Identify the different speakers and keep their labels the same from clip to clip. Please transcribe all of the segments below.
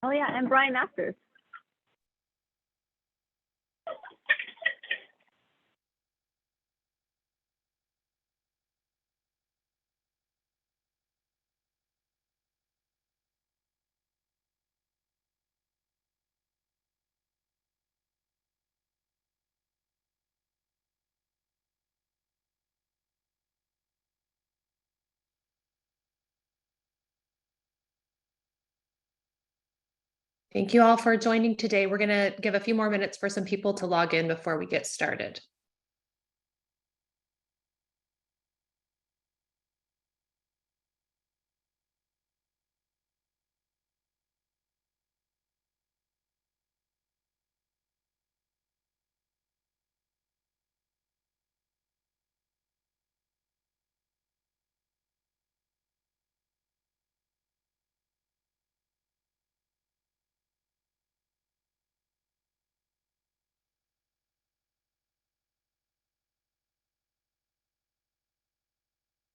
Speaker 1: Oh yeah, and Brian Masters.
Speaker 2: Thank you all for joining today. We're going to give a few more minutes for some people to log in before we get started.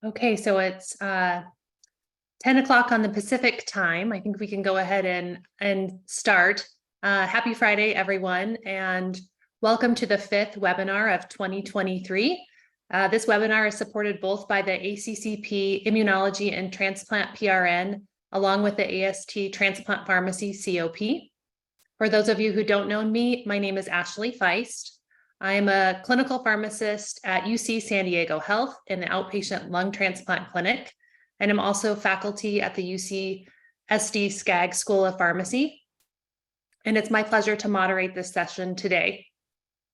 Speaker 2: Okay, so it's 10 o'clock on the Pacific time. I think we can go ahead and start. Happy Friday, everyone, and welcome to the 5th webinar of 2023. This webinar is supported both by the ACCP Immunology and Transplant PRN, along with the AST Transplant Pharmacy COP. For those of you who don't know me, my name is Ashley Feist. I am a clinical pharmacist at UC San Diego Health in the outpatient lung transplant clinic, and I'm also faculty at the UCSD SCAG School of Pharmacy. And it's my pleasure to moderate this session today.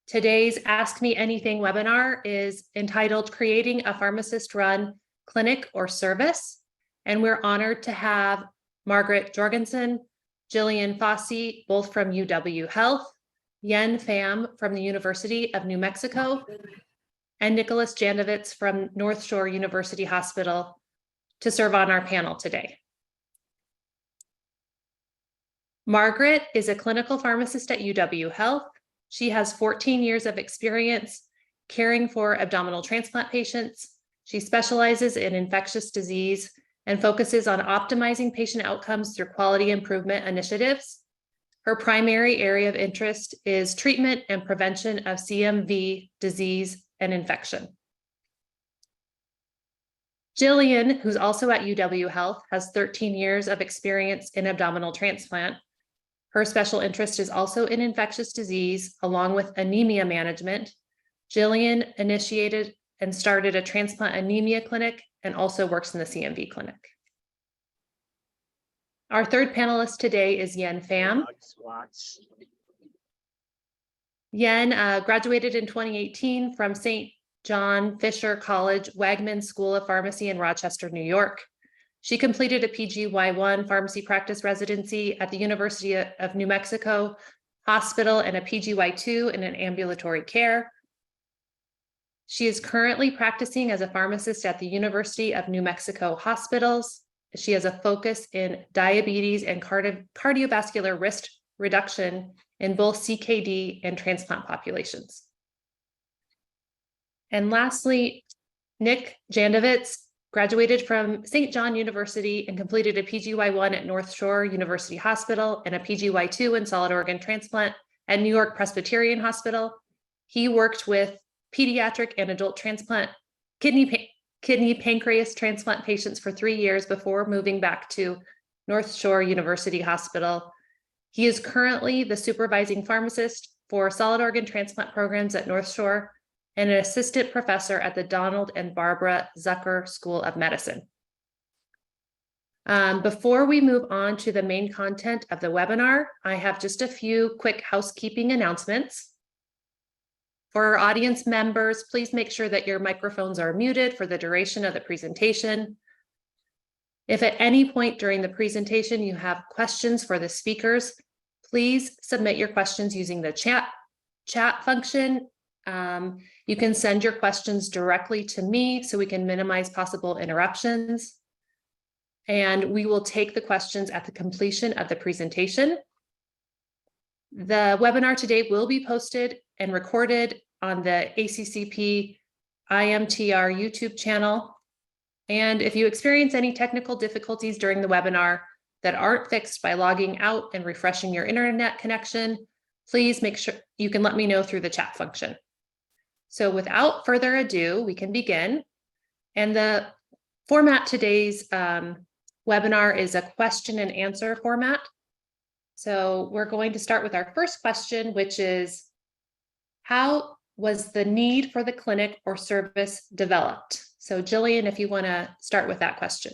Speaker 2: Today's Ask Me Anything webinar is entitled Creating a Pharmacist Run Clinic or Service. And we're honored to have Margaret Jorgensen, Jillian Fose, both from UW Health, Pham from the University of New Mexico, and Nicholas Jandovitz from North Shore University Hospital to serve on our panel today. Margaret is a clinical pharmacist at UW Health. She has 14 years of experience caring for abdominal transplant patients. She specializes in infectious disease and focuses on optimizing patient outcomes through quality improvement initiatives. Her primary area of interest is treatment and prevention of CMV disease and infection. Jillian, who's also at UW Health, has 13 years of experience in abdominal transplant. Her special interest is also in infectious disease, along with anemia management. Jillian initiated and started a transplant anemia clinic and also works in the CMV clinic. Our third panelist today is Pham. Graduated in 2018 from St. John Fisher College Wegman School of Pharmacy in Rochester, New York. She completed a PGY1 pharmacy practice residency at the University of New Mexico Hospital and a PGY2 in an ambulatory care. She is currently practicing as a pharmacist at the University of New Mexico Hospitals. She has a focus in diabetes and cardiovascular risk reduction in both CKD and transplant populations. And lastly, Nick Jandovitz graduated from St. John University and completed a PGY1 at North Shore University Hospital and a PGY2 in solid organ transplant at New York Presbyterian Hospital. He worked with pediatric and adult transplant kidney pancreas transplant patients for 3 years before moving back to North Shore University Hospital. He is currently the supervising pharmacist for solid organ transplant programs at North Shore and an assistant professor at the Donald and Barbara Zucker School of Medicine. Before we move on to the main content of the webinar, I have just a few quick housekeeping announcements. For our audience members, please make sure that your microphones are muted for the duration of the presentation. If at any point during the presentation you have questions for the speakers, please submit your questions using the chat function. You can send your questions directly to me so we can minimize possible interruptions. And we will take the questions at the completion of the presentation. The webinar today will be posted and recorded on the ACCP IMTR YouTube channel. And if you experience any technical difficulties during the webinar, that aren't fixed by logging out and refreshing your internet connection, please make sure you can let me know through the chat function. So without further ado, we can begin. And the format today's webinar is a question and answer format. So we're going to start with our first question, which is, how was the need for the clinic or service developed? So Jillian, if you want to start with that question.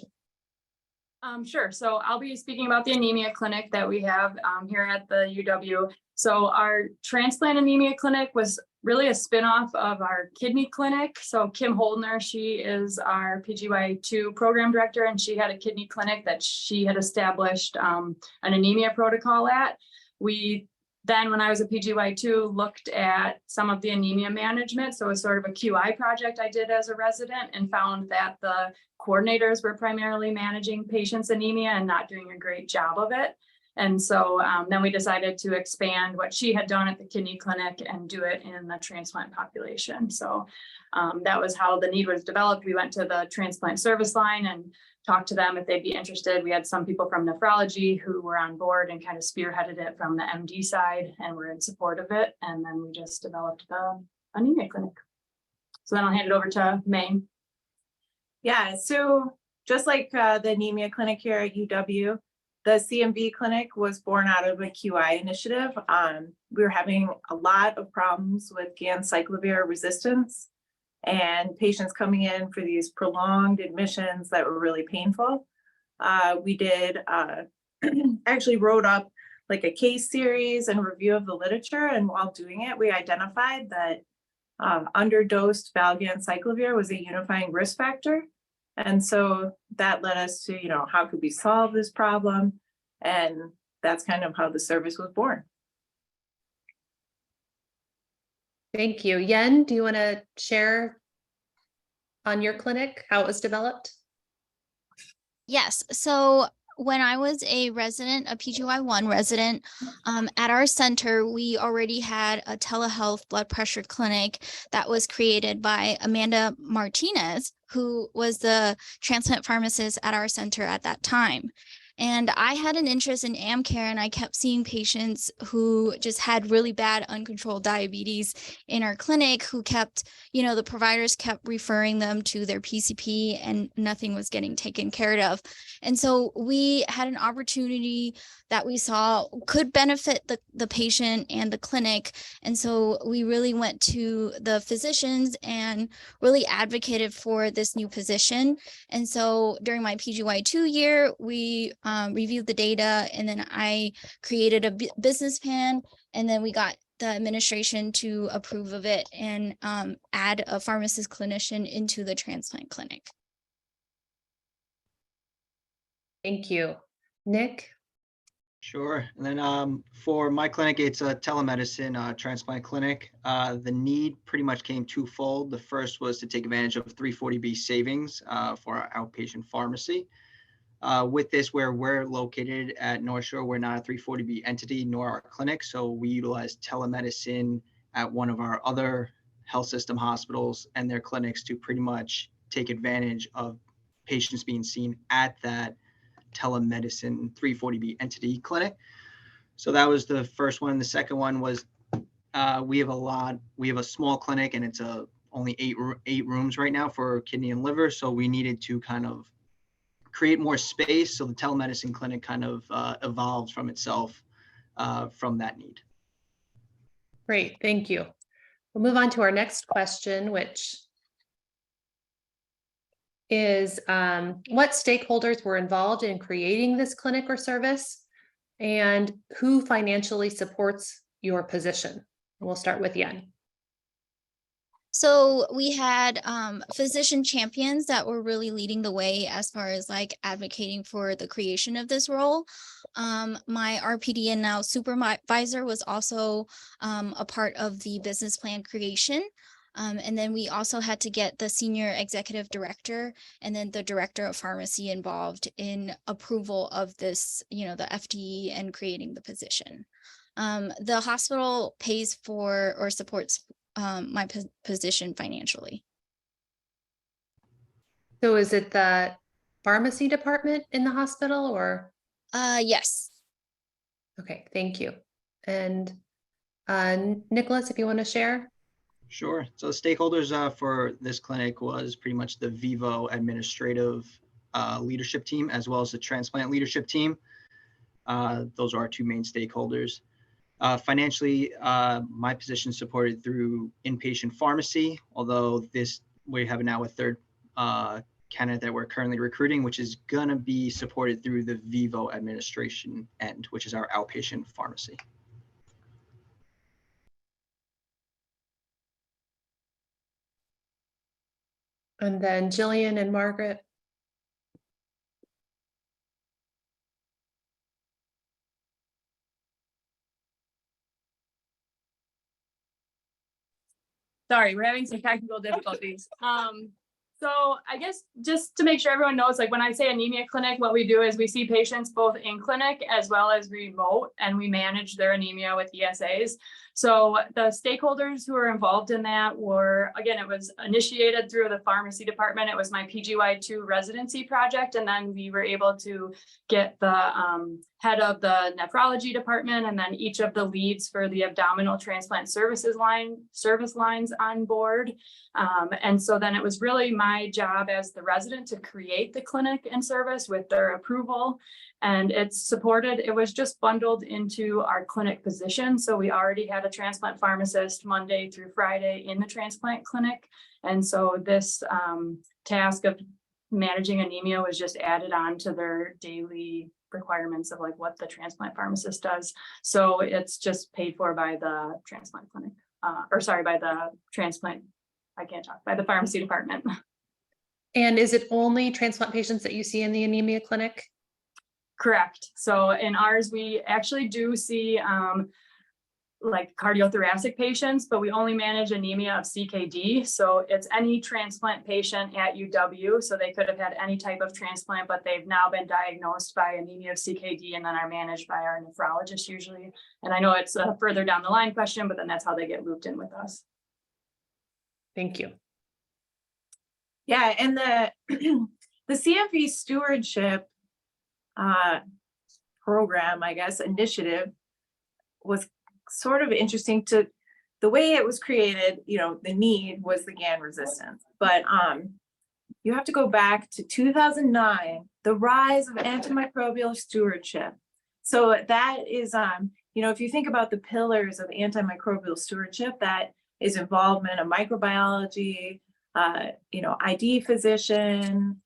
Speaker 1: Sure. So I'll be speaking about the anemia clinic that we have here at the UW. So our transplant anemia clinic was really a spinoff of our kidney clinic. So Kim Holdner, she is our PGY2 program director, and she had a kidney clinic that she had established an anemia protocol at. We then, when I was a PGY2, looked at some of the anemia management. So it was sort of a QI project I did as a resident, and found that the coordinators were primarily managing patients' anemia and not doing a great job of it. And so then we decided to expand what she had done at the kidney clinic and do it in the transplant population. So that was how the need was developed. We went to the transplant service line and talked to them if they'd be interested. We had some people from nephrology who were on board and kind of spearheaded it from the MD side and were in support of it. And then we just developed the anemia clinic. So then I'll hand it over to May.
Speaker 3: Yeah, so just like the anemia clinic here at UW, the CMV clinic was born out of a QI initiative. We were having a lot of problems with ganciclovir resistance and patients coming in for these prolonged admissions that were really painful. We did actually wrote up like a case series and review of the literature. And while doing it, we identified that underdosed valganciclovir was a unifying risk factor. And so that led us to, how could we solve this problem? And that's kind of how the service was born.
Speaker 2: Thank you. Yen, do you want to share on your clinic, how it was developed?
Speaker 4: Yes. So when I was a resident, a PGY1 resident, at our center, we already had a telehealth blood pressure clinic that was created by Amanda Martinez, who was the transplant pharmacist at our center at that time. And I had an interest in AmCare, and I kept seeing patients who just had really bad uncontrolled diabetes in our clinic, who kept, the providers kept referring them to their PCP and nothing was getting taken care of. And so we had an opportunity that we saw could benefit the patient and the clinic. And so we really went to the physicians and really advocated for this new position. And so during my PGY2 year, we reviewed the data, and then I created a business plan, and then we got the administration to approve of it and add a pharmacist clinician into the transplant clinic.
Speaker 2: Thank you. Nick?
Speaker 5: Sure. And then for my clinic, it's a telemedicine transplant clinic. The need pretty much came twofold. The first was to take advantage of 340B savings for our outpatient pharmacy. With this, where we're located at North Shore, we're not a 340B entity, nor our clinic. So we utilize telemedicine at one of our other health system hospitals and their clinics to pretty much take advantage of patients being seen at that telemedicine 340B entity clinic. So that was the first one. The second one was we have a small clinic, and it's only eight rooms right now for kidney and liver. So we needed to kind of create more space. So the telemedicine clinic kind of evolved from itself from that need.
Speaker 2: Great, thank you. We'll move on to our next question, which is what stakeholders were involved in creating this clinic or service, and who financially supports your position? We'll start with Yen.
Speaker 4: So we had physician champions that were really leading the way as far as like advocating for the creation of this role. My RPD and now supervisor was also a part of the business plan creation. And then we also had to get the senior executive director and then the director of pharmacy involved in approval of this, the FTE and creating the position. The hospital pays for or supports my position financially.
Speaker 2: So is it the pharmacy department in the hospital, or?
Speaker 4: Yes.
Speaker 2: Okay, thank you. And Nicholas, if you want to share.
Speaker 5: Sure. So stakeholders for this clinic was pretty much the Vivo administrative leadership team, as well as the transplant leadership team. Those are our two main stakeholders. Financially, my position supported through inpatient pharmacy, although we have now a third candidate that we're currently recruiting, which is going to be supported through the Vivo administration end, which is our outpatient pharmacy.
Speaker 2: And then Jillian and Margaret.
Speaker 1: Sorry, we're having some technical difficulties. So I guess just to make sure everyone knows, like when I say anemia clinic, what we do is we see patients both in clinic as well as remote, and we manage their anemia with ESAs. So the stakeholders who are involved in that were, again, it was initiated through the pharmacy department. It was my PGY2 residency project. And then we were able to get the head of the nephrology department and then each of the leads for the abdominal transplant service lines on board. And so then it was really my job as the resident to create the clinic and service with their approval. And it's supported, it was just bundled into our clinic position. So we already had a transplant pharmacist Monday through Friday in the transplant clinic. And so this task of managing anemia was just added on to their daily requirements of like what the transplant pharmacist does. So it's just paid for by the transplant clinic, by the transplant, by the pharmacy department.
Speaker 2: And is it only transplant patients that you see in the anemia clinic?
Speaker 1: Correct. So in ours, we actually do see like cardiothoracic patients, but we only manage anemia of CKD. So it's any transplant patient at UW. So they could have had any type of transplant, but they've now been diagnosed by anemia of CKD and then are managed by our nephrologist usually. And I know it's a further down the line question, but then that's how they get looped in with us.
Speaker 2: Thank you.
Speaker 3: Yeah, and the CMV stewardship program, I guess, initiative was sort of interesting to the way it was created. You know, the need was the GAN resistance, but you have to go back to 2009, the rise of antimicrobial stewardship. So that is, you know, if you think about the pillars of antimicrobial stewardship, that is involvement of microbiology, you know, ID physician,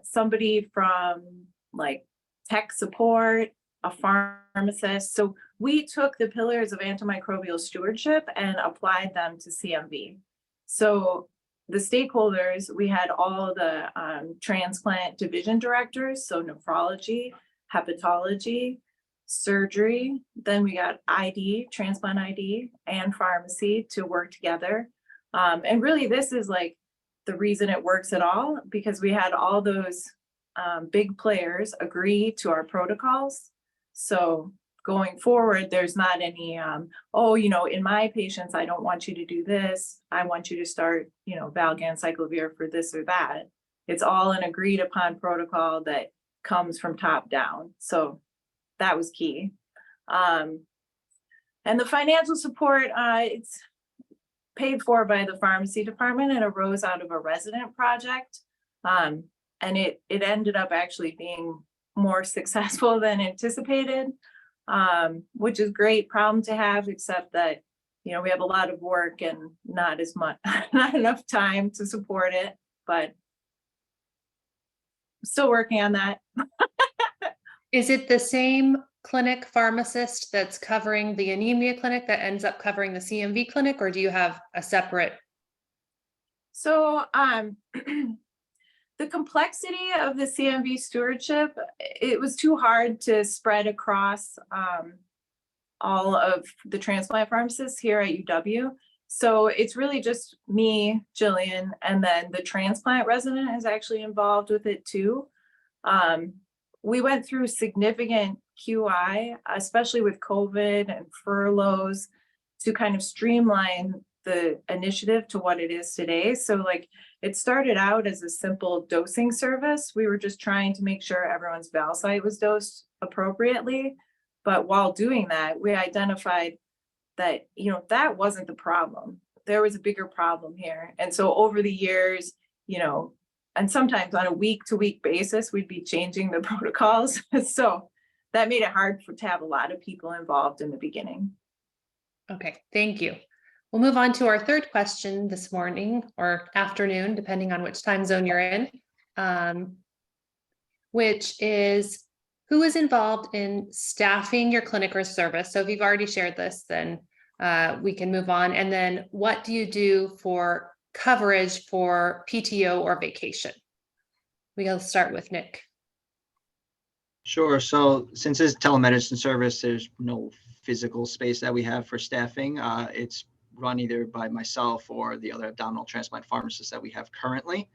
Speaker 3: somebody from like tech support, a pharmacist. So we took the pillars of antimicrobial stewardship and applied them to CMV. So the stakeholders, we had all the transplant division directors, so nephrology, hepatology, surgery. Then we got ID, transplant ID, and pharmacy to work together. And really, this is like the reason it works at all, because we had all those big players agree to our protocols. So going forward, there's not any, oh, you know, in my patients, I don't want you to do this. I want you to start, you know, valganciclovir for this or that. It's all an agreed upon protocol that comes from top down. So that was key. And the financial support, it's paid for by the pharmacy department and arose out of a resident project. And it ended up actually being more successful than anticipated, which is a great problem to have, except that, you know, we have a lot of work and not enough time to support it, but still working on that.
Speaker 2: Is it the same clinic pharmacist that's covering the anemia clinic that ends up covering the CMV clinic, or do you have a separate?
Speaker 3: So the complexity of the CMV stewardship, it was too hard to spread across all of the transplant pharmacists here at UW. So it's really just me, Jillian, and then the transplant resident is actually involved with it too. We went through significant QI, especially with COVID and furloughs, to kind of streamline the initiative to what it is today. So like it started out as a simple dosing service. We were just trying to make sure everyone's valsite was dosed appropriately. But while doing that, we identified that, you know, that wasn't the problem. There was a bigger problem here. And so over the years, you know, and sometimes on a week-to-week basis, we'd be changing the protocols. So that made it hard to have a lot of people involved in the beginning.
Speaker 2: Okay, thank you. We'll move on to our third question this morning or afternoon, depending on which time zone you're in, which is who is involved in staffing your clinic or service? So if you've already shared this, then we can move on. And then what do you do for coverage for PTO or vacation? We'll start with Nick.
Speaker 5: Sure. So since it's telemedicine service, there's no physical space that we have for staffing. It's run either by myself or the other abdominal transplant pharmacists that we have currently.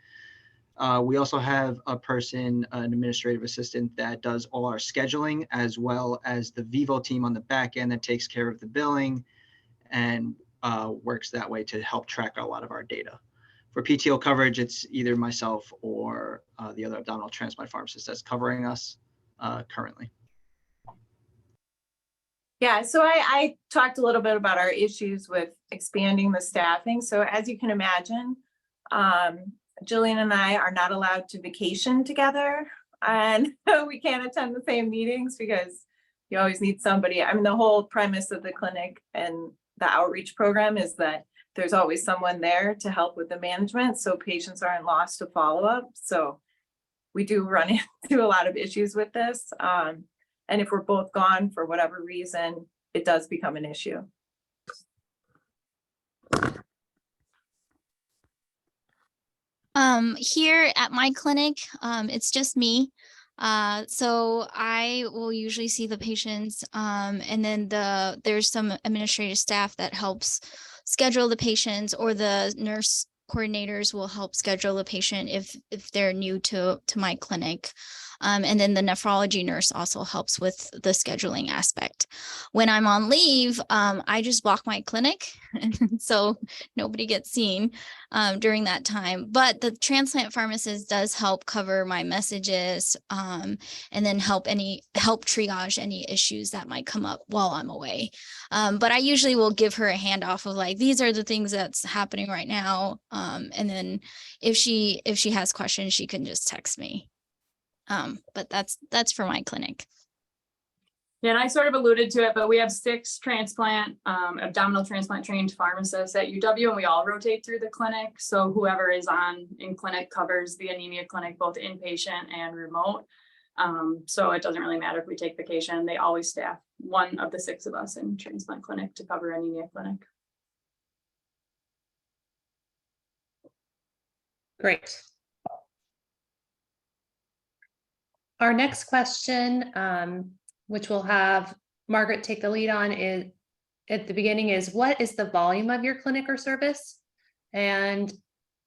Speaker 5: We also have a person, an administrative assistant that does all our scheduling, as well as the Vivo team on the back end that takes care of the billing and works that way to help track a lot of our data. For PTO coverage, it's either myself or the other abdominal transplant pharmacist that's covering us currently.
Speaker 3: Yeah, so I talked a little bit about our issues with expanding the staffing. So as you can imagine, Jillian and I are not allowed to vacation together, and we can't attend the same meetings because you always need somebody. I mean, the whole premise of the clinic and the outreach program is that there's always someone there to help with the management, so patients aren't lost to follow-up. So we do run into a lot of issues with this. And if we're both gone for whatever reason, it does become an issue.
Speaker 4: Here at my clinic, it's just me. So I will usually see the patients, and then there's some administrative staff that helps schedule the patients, or the nurse coordinators will help schedule the patient if they're new to my clinic. And then the nephrology nurse also helps with the scheduling aspect. When I'm on leave, I just block my clinic, so nobody gets seen during that time. But the transplant pharmacist does help cover my messages, and then help triage any issues that might come up while I'm away. But I usually will give her a handoff of like, these are the things that's happening right now. And then if she has questions, she can just text me. But that's for my clinic.
Speaker 1: Yeah, and I sort of alluded to it, but we have 6 transplant, abdominal transplant trained pharmacists at UW, and we all rotate through the clinic. So whoever is in clinic covers the anemia clinic, both inpatient and remote. So it doesn't really matter if we take vacation. They always staff one of the 6 of us in transplant clinic to cover anemia clinic.
Speaker 2: Great. Our next question, which we'll have Margaret take the lead on, is at the beginning is, what is the volume of your clinic or service? And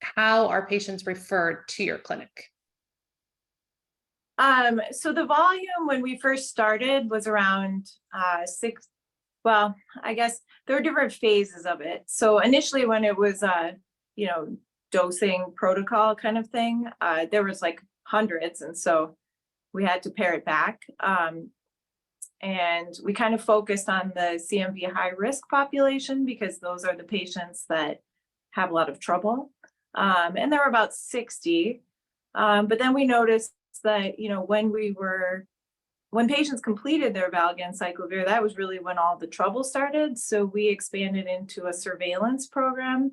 Speaker 2: how are patients referred to your clinic?
Speaker 3: So the volume when we first started was around 6. Well, I guess there are different phases of it. So initially when it was dosing protocol kind of thing, there was like hundreds, and so we had to pare it back. And we kind of focused on the CMV high risk population because those are the patients that have a lot of trouble. And there were about 60. But then we noticed that, when patients completed their Valga and cyclovir, that was really when all the trouble started. So we expanded into a surveillance program.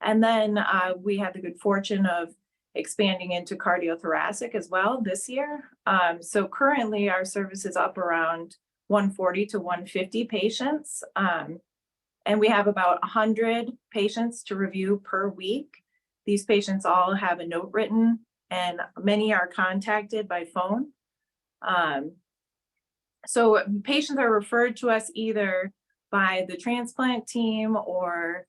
Speaker 3: And then we had the good fortune of expanding into cardiothoracic as well this year. So currently our service is up around 140 to 150 patients. And we have about 100 patients to review per week. These patients all have a note written, and many are contacted by phone. So patients are referred to us either by the transplant team or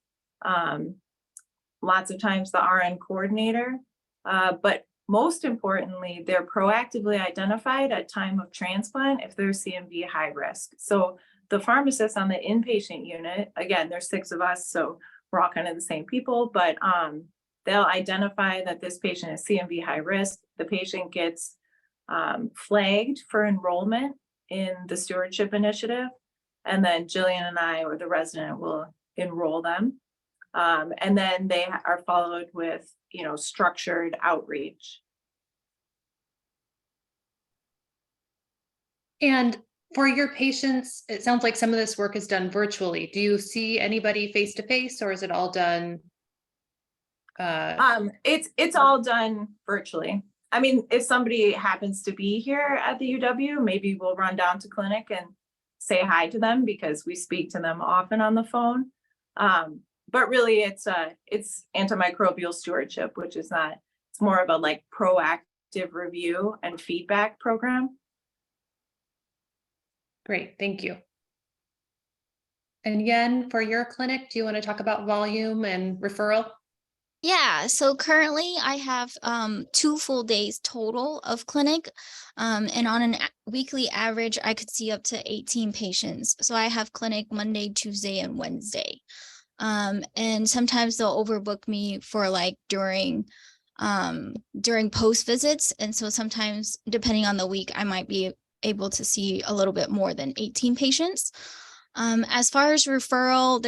Speaker 3: lots of times the RN coordinator. But most importantly, they're proactively identified at time of transplant if they're CMV high risk. So the pharmacists on the inpatient unit, again, there's 6 of us, so we're all kind of the same people, but they'll identify that this patient is CMV high risk. The patient gets flagged for enrollment in the stewardship initiative. And then Jillian and I, or the resident, will enroll them. And then they are followed with, structured outreach.
Speaker 2: And for your patients, it sounds like some of this work is done virtually. Do you see anybody face to face, or is it all done?
Speaker 3: It's all done virtually. I mean, if somebody happens to be here at the UW, maybe we'll run down to clinic and say hi to them because we speak to them often on the phone. But really it's antimicrobial stewardship, which is not, it's more of a like proactive review and feedback program.
Speaker 2: Great, thank you. And Yen, for your clinic, do you want to talk about volume and referral?
Speaker 4: Yeah, so currently I have 2 full days total of clinic. And on a weekly average, I could see up to 18 patients. So I have clinic Monday, Tuesday, and Wednesday. And sometimes they'll overbook me for like during post visits. And so sometimes, depending on the week, I might be able to see a little bit more than 18 patients. As far as referral,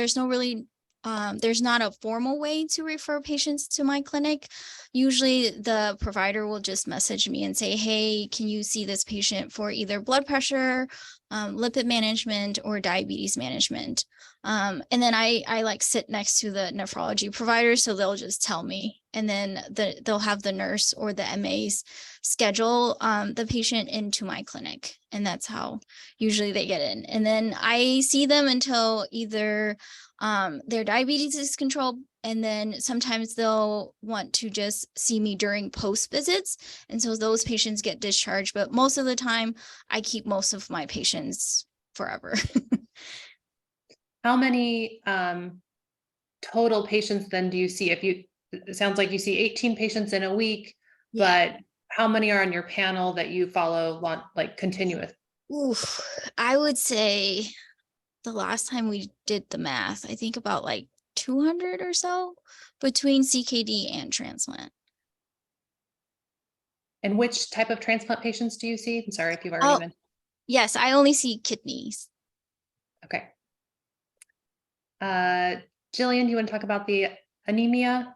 Speaker 4: there's not a formal way to refer patients to my clinic. Usually the provider will just message me and say, hey, can you see this patient for either blood pressure, lipid management, or diabetes management? And then I like sit next to the nephrology provider, so they'll just tell me, and then they'll have the nurse or the MAs schedule the patient into my clinic, and that's how usually they get in. And then I see them until either their diabetes is controlled, and then sometimes they'll want to just see me during post visits, and so those patients get discharged. But most of the time I keep most of my patients forever.
Speaker 2: How many total patients then do you see? It sounds like you see 18 patients in a week,
Speaker 4: Yeah.
Speaker 2: but how many are on your panel that you follow like continuous?
Speaker 4: Oof, I would say the last time we did the math, I think about like 200 or so between CKD and transplant.
Speaker 2: And which type of transplant patients do you see? I'm sorry if you've already mentioned.
Speaker 4: Yes, I only see kidneys.
Speaker 2: Okay. Jillian, do you want to talk about the anemia?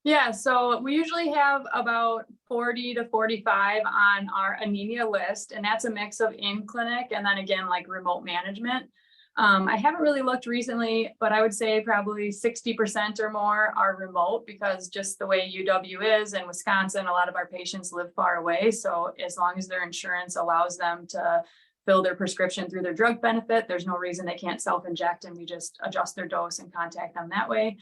Speaker 1: Yeah, so we usually have about 40 to 45 on our anemia list, and that's a mix of in-clinic and then again, like remote management. I haven't really looked recently, but I would say probably 60% or more are remote, because just the way UW is in Wisconsin, a lot of our patients live far away. So as long as their insurance allows them to fill their prescription through their drug benefit, there's no reason they can't self-inject, and we just adjust their dose and contact them that way.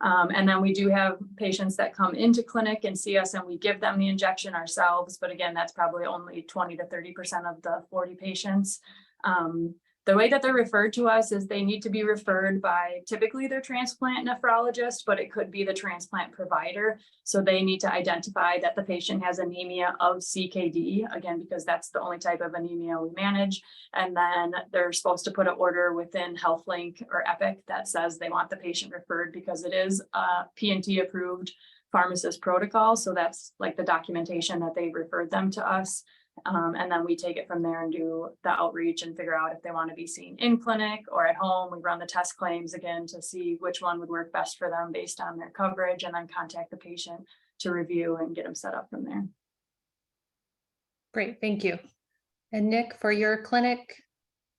Speaker 1: And then we do have patients that come into clinic and see us, and we give them the injection ourselves. But again, that's probably only 20 to 30% of the 40 patients. The way that they're referred to us is they need to be referred by typically their transplant nephrologist, but it could be the transplant provider. So they need to identify that the patient has anemia of CKD, again, because that's the only type of anemia we manage. And then they're supposed to put an order within HealthLink or Epic that says they want the patient referred, because it is a P&T approved pharmacist protocol. So that's like the documentation that they referred them to us. And then we take it from there and do the outreach and figure out if they want to be seen in clinic or at home. We run the test claims again to see which one would work best for them based on their coverage, and then contact the patient to review and get them set up from there.
Speaker 2: Great, thank you. And Nick, for your clinic?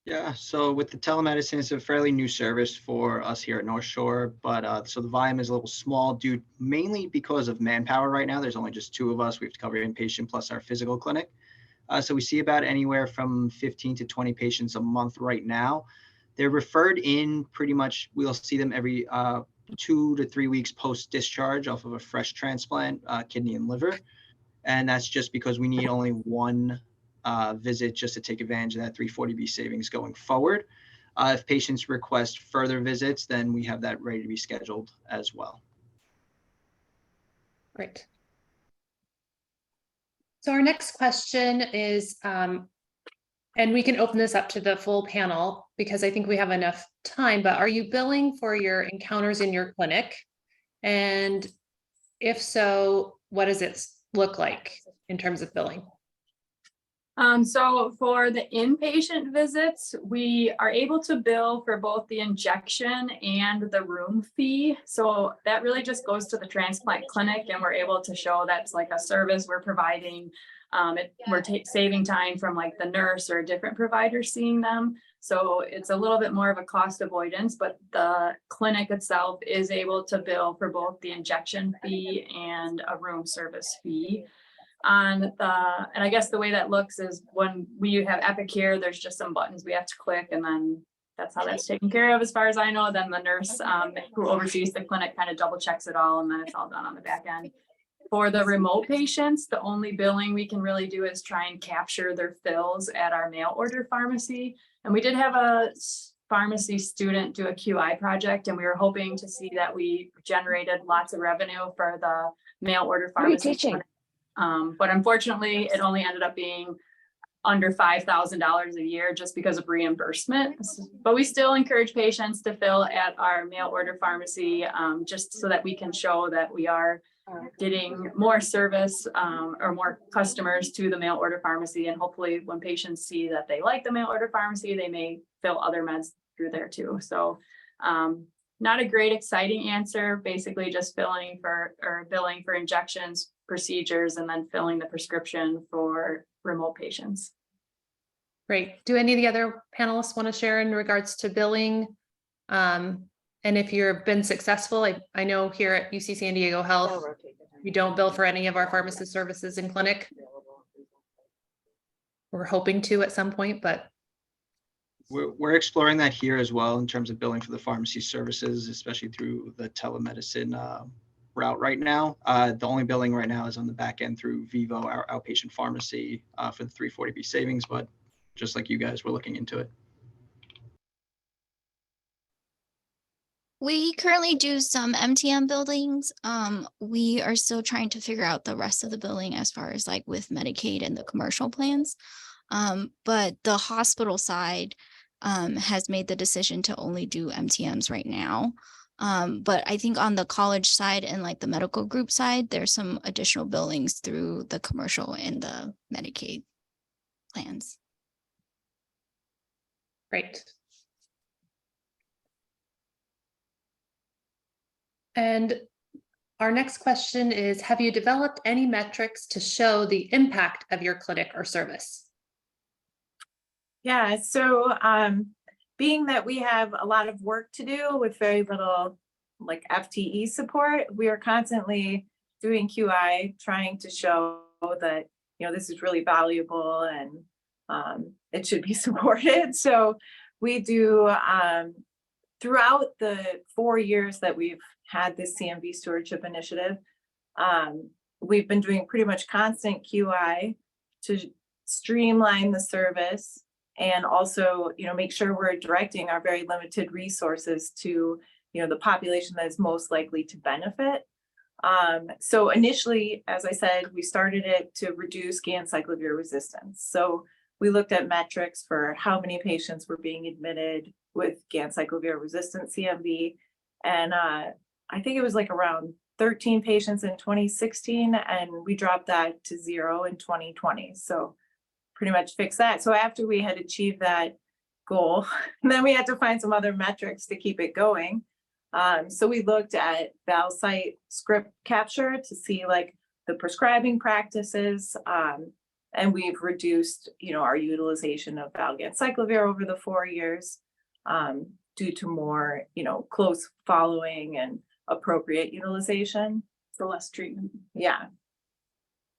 Speaker 5: Yeah, so with the telemedicine, it's a fairly new service for us here at North Shore, but so the volume is a little small due mainly because of manpower right now. There's only just 2 of us. We have to cover inpatient plus our physical clinic. So we see about anywhere from 15 to 20 patients a month right now. They're referred in pretty much, we'll see them every 2 to 3 weeks post-discharge off of a fresh transplant, kidney and liver. And that's just because we need only 1 visit just to take advantage of that 340B savings going forward. If patients request further visits, then we have that ready to be scheduled as well.
Speaker 2: Great. So our next question is, And we can open this up to the full panel because I think we have enough time, but are you billing for your encounters in your clinic? And if so, what does it look like in terms of billing?
Speaker 1: So for the inpatient visits, we are able to bill for both the injection and the room fee. So that really just goes to the transplant clinic, and we're able to show that's like a service we're providing. We're saving time from like the nurse or a different provider seeing them. So it's a little bit more of a cost avoidance, but the clinic itself is able to bill for both the injection fee and a room service fee. And I guess the way that looks is when we have Epic here, there's just some buttons we have to click, and then that's how that's taken care of as far as I know. Then the nurse who oversees the clinic kind of double checks it all, and then it's all done on the back end. For the remote patients, the only billing we can really do is try and capture their fills at our mail order pharmacy. And we did have a pharmacy student do a QI project, and we were hoping to see that we generated lots of revenue for the mail order pharmacy. But unfortunately, it only ended up being under $5,000 a year just because of reimbursement. But we still encourage patients to fill at our mail order pharmacy, just so that we can show that we are getting more service or more customers to the mail order pharmacy. And hopefully when patients see that they like the mail order pharmacy, they may fill other meds through there too. So not a great exciting answer, basically just billing for injections, procedures, and then filling the prescription for remote patients.
Speaker 2: Great. Do any of the other panelists want to share in regards to billing? And if you've been successful, I know here at UC San Diego Health, we don't bill for any of our pharmacist services in clinic. We're hoping to at some point, but
Speaker 5: we're exploring that here as well in terms of billing for the pharmacy services, especially through the telemedicine route right now. The only billing right now is on the back end through Vivo, our outpatient pharmacy, for the 340B savings, but just like you guys, we're looking into it.
Speaker 4: We currently do some MTM billings. We are still trying to figure out the rest of the billing as far as like with Medicaid and the commercial plans. But the hospital side has made the decision to only do MTMs right now. But I think on the college side and like the medical group side, there's some additional billings through the commercial and the Medicaid plans.
Speaker 2: great. And our next question is, have you developed any metrics to show the impact of your clinic or service?
Speaker 3: Yeah, so being that we have a lot of work to do with very little like FTE support, we are constantly doing QI, trying to show that, you know, this is really valuable and it should be supported. So we do throughout the 4 years that we've had this CMV stewardship initiative, we've been doing pretty much constant QI to streamline the service and also, you know, make sure we're directing our very limited resources to, you know, the population that is most likely to benefit. So initially, as I said, we started it to reduce ganciclovir resistance. So we looked at metrics for how many patients were being admitted with ganciclovir resistant CMV. And I think it was like around 13 patients in 2016, and we dropped that to 0 in 2020. So pretty much fixed that. So after we had achieved that goal, then we had to find some other metrics to keep it going. So we looked at val site script capture to see like the prescribing practices, and we've reduced, you know, our utilization of valganciclovir over the 4 years due to more, you know, close following and appropriate utilization.
Speaker 1: So less treatment.
Speaker 3: Yeah.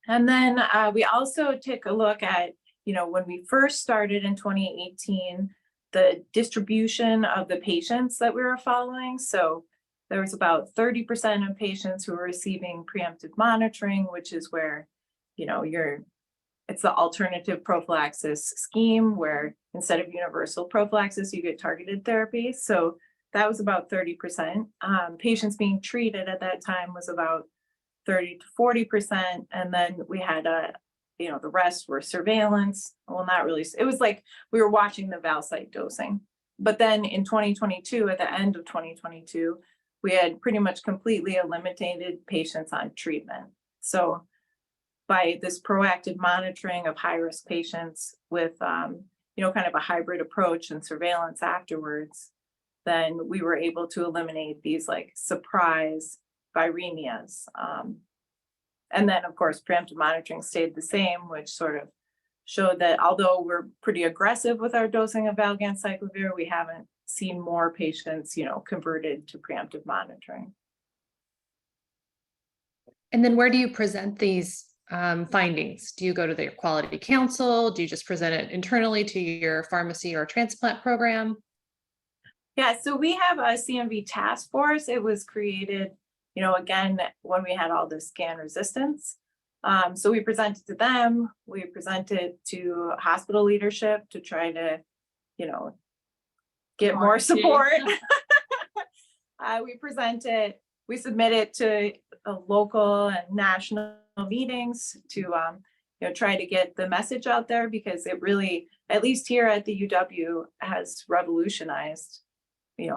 Speaker 3: And then we also took a look at, you know, when we first started in 2018, the distribution of the patients that we were following. So there was about 30% of patients who were receiving preemptive monitoring, which is where, you know, it's the alternative prophylaxis scheme where instead of universal prophylaxis, you get targeted therapy. So that was about 30%. Patients being treated at that time was about 30 to 40%. And then we had the rest were surveillance. Well, not really. It was like we were watching the valsite dosing. But then in 2022, at the end of 2022, we had pretty much completely eliminated patients on treatment. So by this proactive monitoring of high-risk patients with, kind of a hybrid approach and surveillance afterwards, then we were able to eliminate these like surprise viremias. And then, of course, preemptive monitoring stayed the same, which sort of showed that although we're pretty aggressive with our dosing of valganciclovir, we haven't seen more patients, converted to preemptive monitoring.
Speaker 2: And then where do you present these findings? Do you go to their quality council? Do you just present it internally to your pharmacy or transplant program?
Speaker 3: Yeah, so we have a CMV task force. It was created, again, when we had all the scan resistance. So we presented to them, we presented to hospital leadership to try to, get more support. We submitted to local and national meetings to, try to get the message out there, because it really, at least here at the UW, has revolutionized,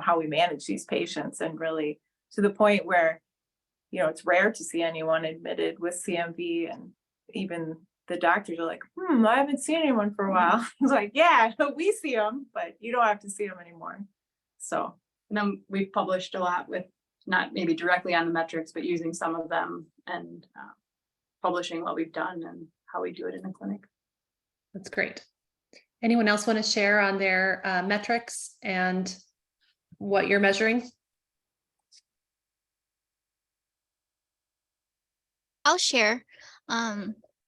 Speaker 3: how we manage these patients, and really to the point where, it's rare to see anyone admitted with CMV, and even the doctors are like, I haven't seen anyone for a while. It's like, yeah, we see them, but you don't have to see them anymore. So.
Speaker 1: And then we've published a lot with, not maybe directly on the metrics, but using some of them and publishing what we've done and how we do it in the clinic.
Speaker 2: That's great. Anyone else want to share on their metrics and what you're measuring?
Speaker 4: I'll share.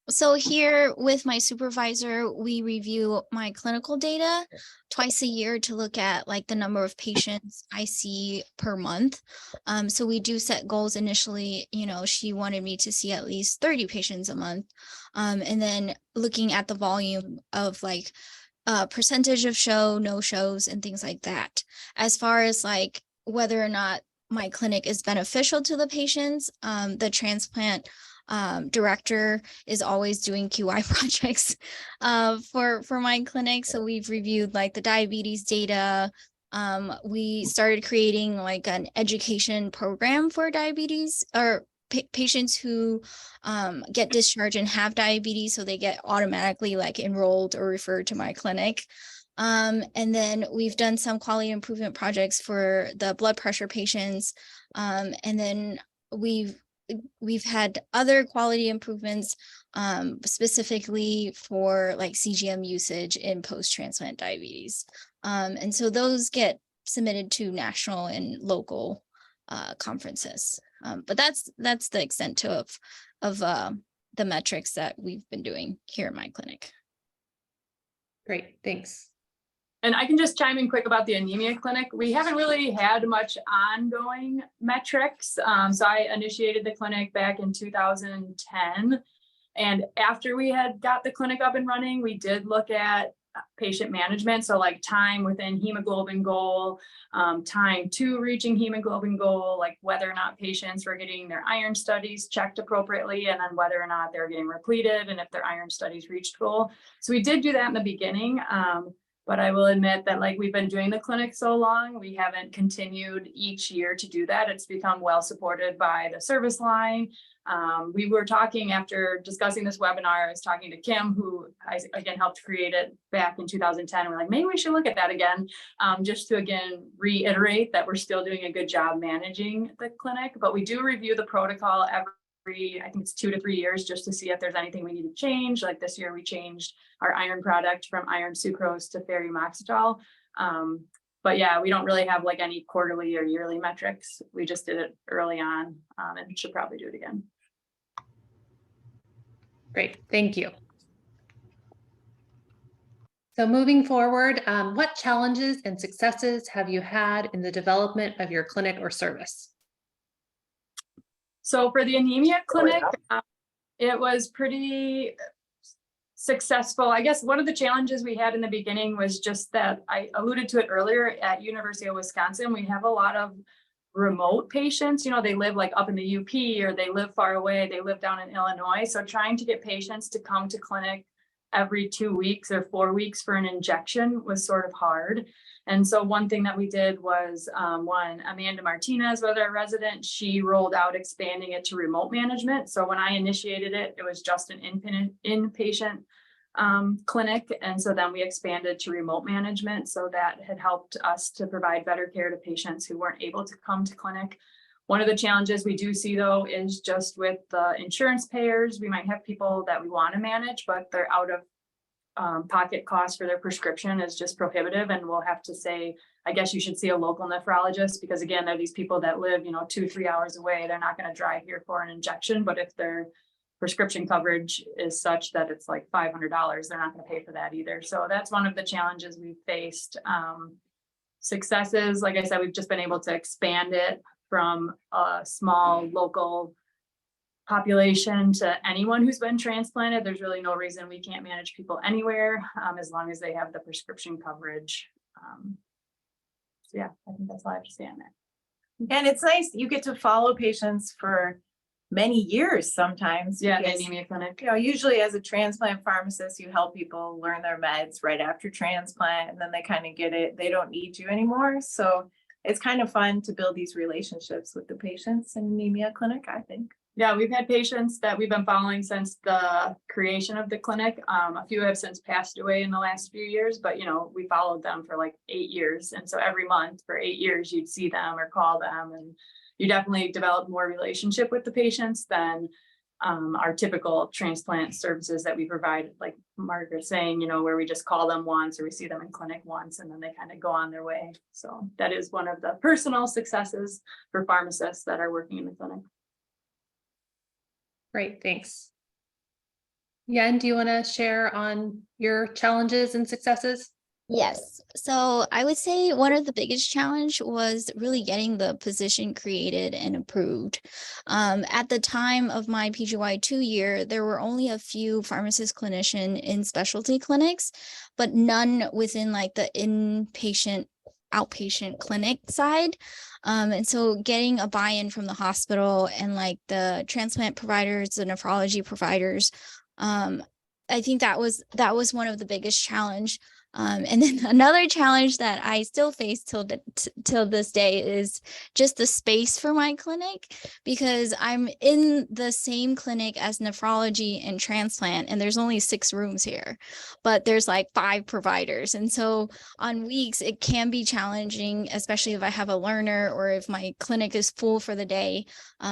Speaker 4: So here with my supervisor, we review my clinical data twice a year to look at like the number of patients I see per month. So we do set goals initially. She wanted me to see at least 30 patients a month. And then looking at the volume of like percentage of show, no shows, and things like that. As far as like whether or not my clinic is beneficial to the patients, the transplant director is always doing QI projects for my clinic. So we've reviewed like the diabetes data. We started creating like an education program for diabetes or patients who get discharged and have diabetes, so they get automatically like enrolled or referred to my clinic. And then we've done some quality improvement projects for the blood pressure patients. And then we've had other quality improvements specifically for like CGM usage in post-transplant diabetes. And so those get submitted to national and local conferences. But that's the extent of the metrics that we've been doing here in my clinic.
Speaker 2: Great, thanks.
Speaker 1: And I can just chime in quick about the anemia clinic. We haven't really had much ongoing metrics. So I initiated the clinic back in 2010. And after we had got the clinic up and running, we did look at patient management. So like time within hemoglobin goal, time to reaching hemoglobin goal, like whether or not patients were getting their iron studies checked appropriately, and then whether or not they're getting repleted and if their iron studies reached goal. So we did do that in the beginning. But I will admit that like we've been doing the clinic so long, we haven't continued each year to do that. It's become well supported by the service line. We were talking after discussing this webinar, I was talking to Kim, who I again helped create it back in 2010. We're like, maybe we should look at that again, just to again reiterate that we're still doing a good job managing the clinic. But we do review the protocol every, I think it's 2 to 3 years, just to see if there's anything we need to change. Like this year we changed our iron product from iron sucrose to ferrimoxitol. But yeah, we don't really have like any quarterly or yearly metrics. We just did it early on and should probably do it again.
Speaker 2: Great, thank you. So moving forward, what challenges and successes have you had in the development of your clinic or service?
Speaker 1: So for the anemia clinic, it was pretty successful. I guess one of the challenges we had in the beginning was just that I alluded to it earlier at University of Wisconsin. We have a lot of remote patients, you know, they live like up in the UP or they live far away, they live down in Illinois. So trying to get patients to come to clinic every 2 weeks or 4 weeks for an injection was sort of hard. And so one thing that we did was when Amanda Martinez was our resident, she rolled out expanding it to remote management. So when I initiated it, it was just an inpatient clinic. And so then we expanded to remote management. So that had helped us to provide better care to patients who weren't able to come to clinic. One of the challenges we do see though is just with the insurance payers. We might have people that we want to manage, but they're out of pocket costs for their prescription is just prohibitive. And we'll have to say, I guess you should see a local nephrologist, because again, they're these people that live, you know, 2-3 hours away. They're not going to drive here for an injection, but if their prescription coverage is such that it's like $500, they're not going to pay for that either. So that's one of the challenges we've faced. Successes, like I said, we've just been able to expand it from a small local population to anyone who's been transplanted. There's really no reason we can't manage people anywhere as long as they have the prescription coverage. So yeah, I think that's all I have to say on that.
Speaker 3: And it's nice, you get to follow patients for many years sometimes.
Speaker 1: Yeah, the
Speaker 3: because,
Speaker 1: anemia clinic.
Speaker 3: you know, usually as a transplant pharmacist, you help people learn their meds right after transplant, and then they kind of get it, they don't need you anymore. So it's kind of fun to build these relationships with the patients in anemia clinic, I think.
Speaker 1: Yeah, we've had patients that we've been following since the creation of the clinic. A few have since passed away in the last few years, but you know, we followed them for like 8 years. And so every month for 8 years, you'd see them or call them, and you definitely develop more relationship with the patients than our typical transplant services that we provide, like Margaret saying, you know, where we just call them once or we see them in clinic once and then they kind of go on their way. So that is one of the personal successes for pharmacists that are working in the clinic.
Speaker 2: Great, thanks. Yen, do you want to share on your challenges and successes?
Speaker 4: Yes. So I would say one of the biggest challenge was really getting the position created and approved. At the time of my PGY2 year, there were only a few pharmacist clinician in specialty clinics, but none within like the inpatient outpatient clinic side. And so getting a buy-in from the hospital and like the transplant providers, the nephrology providers, I think that was one of the biggest challenge. And then another challenge that I still face till this day is just the space for my clinic, because I'm in the same clinic as nephrology and transplant, and there's only 6 rooms here, but there's like 5 providers. And so on weeks, it can be challenging, especially if I have a learner or if my clinic is full for the day,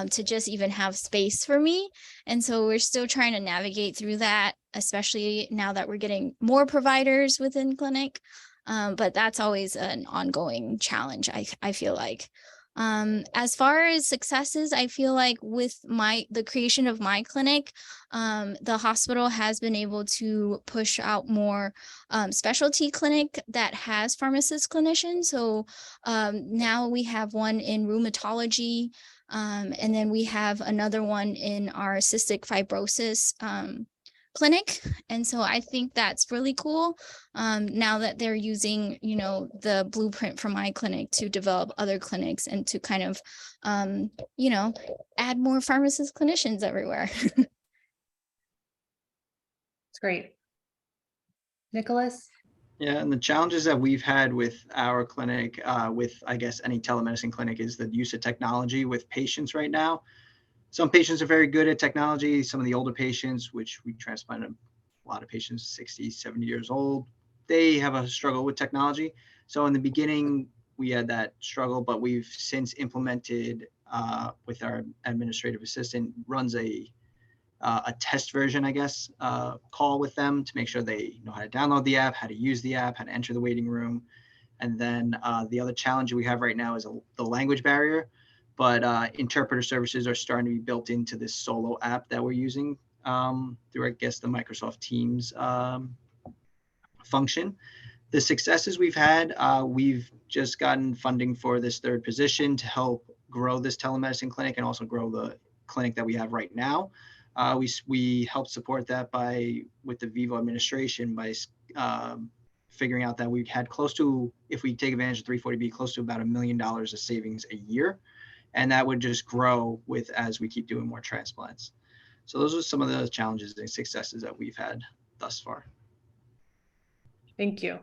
Speaker 4: to just even have space for me. And so we're still trying to navigate through that, especially now that we're getting more providers within clinic. But that's always an ongoing challenge, I feel like. As far as successes, I feel like with the creation of my clinic, the hospital has been able to push out more specialty clinic that has pharmacist clinicians. So now we have one in rheumatology, and then we have another one in our cystic fibrosis clinic. And so I think that's really cool now that they're using, you know, the blueprint from my clinic to develop other clinics and to kind of, you know, add more pharmacist clinicians everywhere.
Speaker 2: It's great. Nicholas?
Speaker 5: Yeah, and the challenges that we've had with our clinic, with I guess any telemedicine clinic, is the use of technology with patients right now. Some patients are very good at technology. Some of the older patients, which we transplanted a lot of patients, 60, 70 years old, they have a struggle with technology. So in the beginning, we had that struggle, but we've since implemented with our administrative assistant, runs a test version, I guess, call with them to make sure they know how to download the app, how to use the app, how to enter the waiting room. And then the other challenge we have right now is the language barrier. But interpreter services are starting to be built into this solo app that we're using through, I guess, the Microsoft Teams function. The successes we've had, we've just gotten funding for this 3rd position to help grow this telemedicine clinic and also grow the clinic that we have right now. We help support that with the Vivo administration by figuring out that we had close to, if we take advantage of 340B, close to about $1 million of savings a year. and that would just grow with as we keep doing more transplants. So those are some of the challenges and successes that we've had thus far.
Speaker 2: Thank you.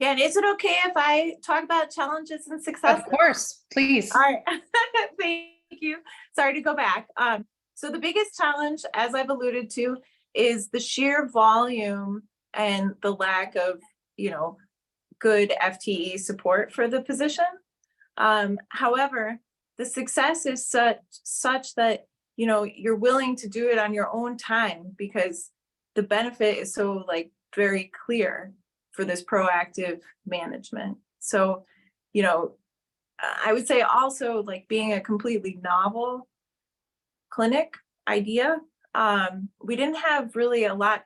Speaker 3: Yeah, and is it okay if I talk about challenges and successes?
Speaker 2: Of course, please.
Speaker 3: All right, thank you. Sorry to go back. So the biggest challenge, as I've alluded to, is the sheer volume and the lack of, good FTE support for the position. However, the success is such that, you're willing to do it on your own time because the benefit is so very clear for this proactive management. So, I would say also being a completely novel clinic idea, we didn't have really a lot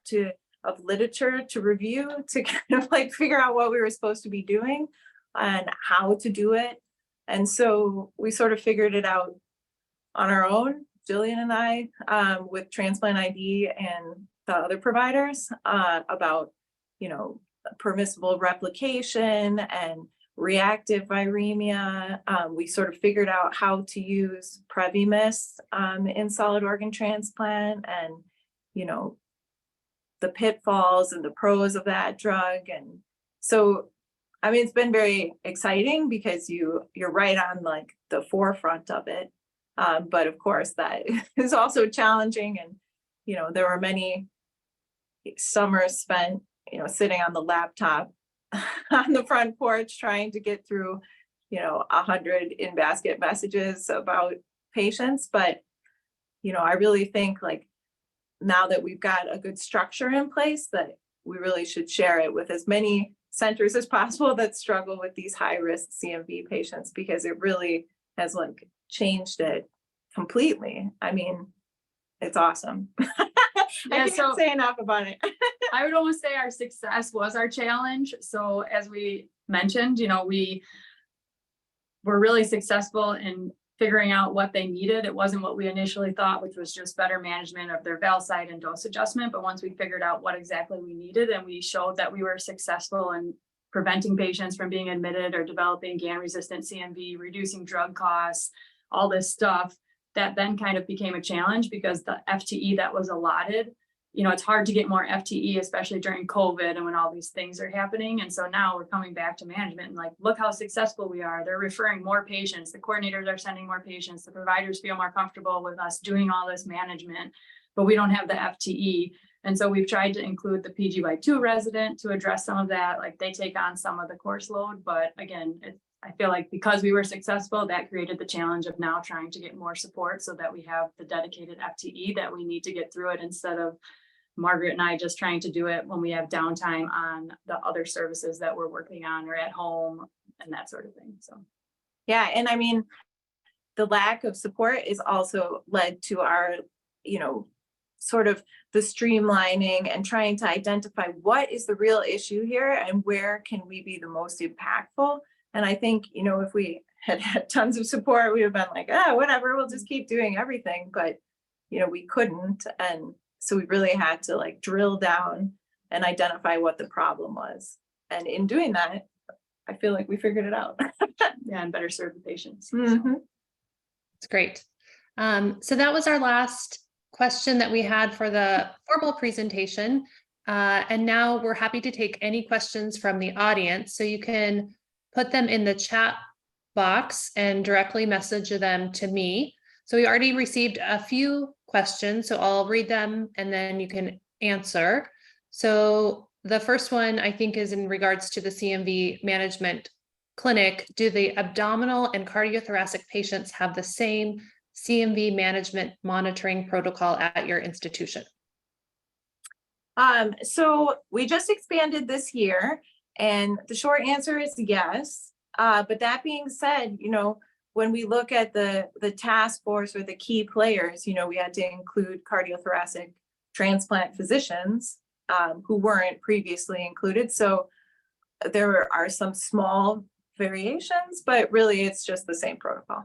Speaker 3: of literature to review to kind of figure out what we were supposed to be doing and how to do it. And so we sort of figured it out on our own, Jillian and I, with Transplant ID and the other providers, about, permissible replication and reactive viremia. We sort of figured out how to use Previmis in solid organ transplant and, the pitfalls and the pros of that drug. And so, it's been very exciting because you're right on the forefront of it. But of course that is also challenging. And, there were many summers spent, sitting on the laptop on the front porch trying to get through, 100 in-basket messages about patients. But, I really think now that we've got a good structure in place, that we really should share it with as many centers as possible that struggle with these high-risk CMV patients, because it really has changed it completely. It's awesome. I can't say enough about it.
Speaker 1: I would almost say our success was our challenge. So as we mentioned, we were really successful in figuring out what they needed. It wasn't what we initially thought, which was just better management of their valve site and dose adjustment. But once we figured out what exactly we needed and we showed that we were successful in preventing patients from being admitted or developing GAN-resistant CMV, reducing drug costs, all this stuff, that then kind of became a challenge because the FTE that was allotted, it's hard to get more FTE, especially during COVID and when all these things are happening. And so now we're coming back to management and look how successful we are. They're referring more patients. The coordinators are sending more patients. The providers feel more comfortable with us doing all this management, but we don't have the FTE. And so we've tried to include the PGY2 resident to address some of that. They take on some of the course load, but again, I feel like because we were successful, that created the challenge of now trying to get more support so that we have the dedicated FTE that we need to get through it, instead of Margaret and I just trying to do it when we have downtime on the other services that we're working on or at home and that sort of thing. So,
Speaker 3: yeah. And the lack of support is also led to our, sort of the streamlining and trying to identify what is the real issue here and where can we be the most impactful. And I think, if we had tons of support, we would have been whatever, we'll just keep doing everything. But, we couldn't. And so we really had to drill down and identify what the problem was. And in doing that, I feel like we figured it out.
Speaker 1: yeah, and better serve the patients.
Speaker 3: Mm-hmm.
Speaker 2: That's great. So that was our last question that we had for the formal presentation. And now we're happy to take any questions from the audience. So you can put them in the chat box and directly message them to me. So we already received a few questions, so I'll read them and then you can answer. So the first one I think is in regards to the CMV management clinic. Do the abdominal and cardiothoracic patients have the same CMV management monitoring protocol at your institution?
Speaker 3: So we just expanded this year, and the short answer is yes. But that being said, when we look at the task force or the key players, we had to include cardiothoracic transplant physicians who weren't previously included. So there are some small variations, but really it's just the same protocol.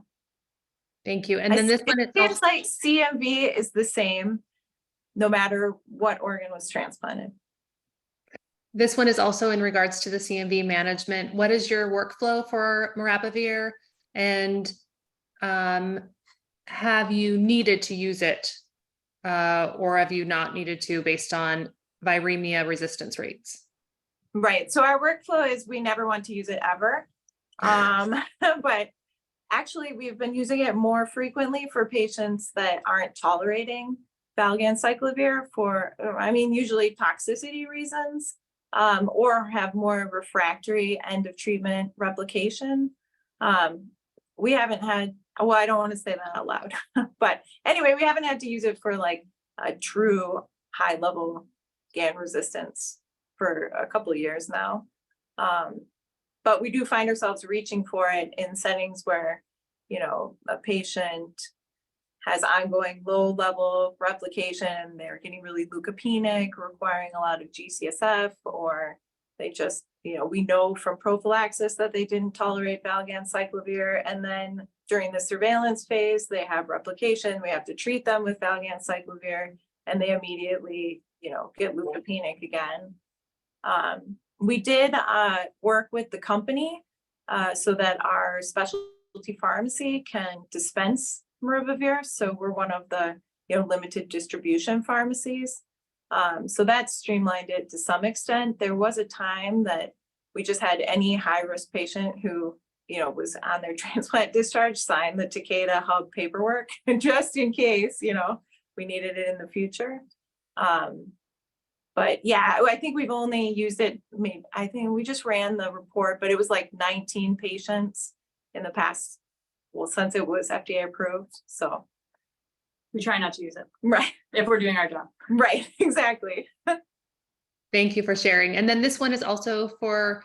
Speaker 2: Thank you. And then this one,
Speaker 3: it seems like CMV is the same no matter what organ was transplanted.
Speaker 2: This one is also in regards to the CMV management. What is your workflow for marapavir? And have you needed to use it? Or have you not needed to based on viremia resistance rates?
Speaker 3: Right. So our workflow is we never want to use it ever. But actually we've been using it more frequently for patients that aren't tolerating valganciclovir for, usually toxicity reasons, or have more refractory end of treatment replication. We haven't had, well, I don't want to say that out loud, but anyway, we haven't had to use it for like a true high level GAN resistance for a couple of years now. But we do find ourselves reaching for it in settings where, a patient has ongoing low level replication, they're getting really leukopenic, requiring a lot of GCSF, or they just, we know from prophylaxis that they didn't tolerate valganciclovir. And then during the surveillance phase, they have replication, we have to treat them with valganciclovir, and they immediately, get leukopenic again. We did work with the company so that our specialty pharmacy can dispense maribavir. So we're one of the limited distribution pharmacies. So that streamlined it to some extent. There was a time that we just had any high-risk patient who was on their transplant discharge sign the Takeda Hub paperwork just in case we needed it in the future. But yeah, I think we've only used it, I think we just ran the report, but it was like 19 patients in the past, well, since it was FDA approved. So
Speaker 1: We try not to use it
Speaker 3: right,
Speaker 1: if we're doing our job.
Speaker 3: right, exactly.
Speaker 2: Thank you for sharing. And then this one is also for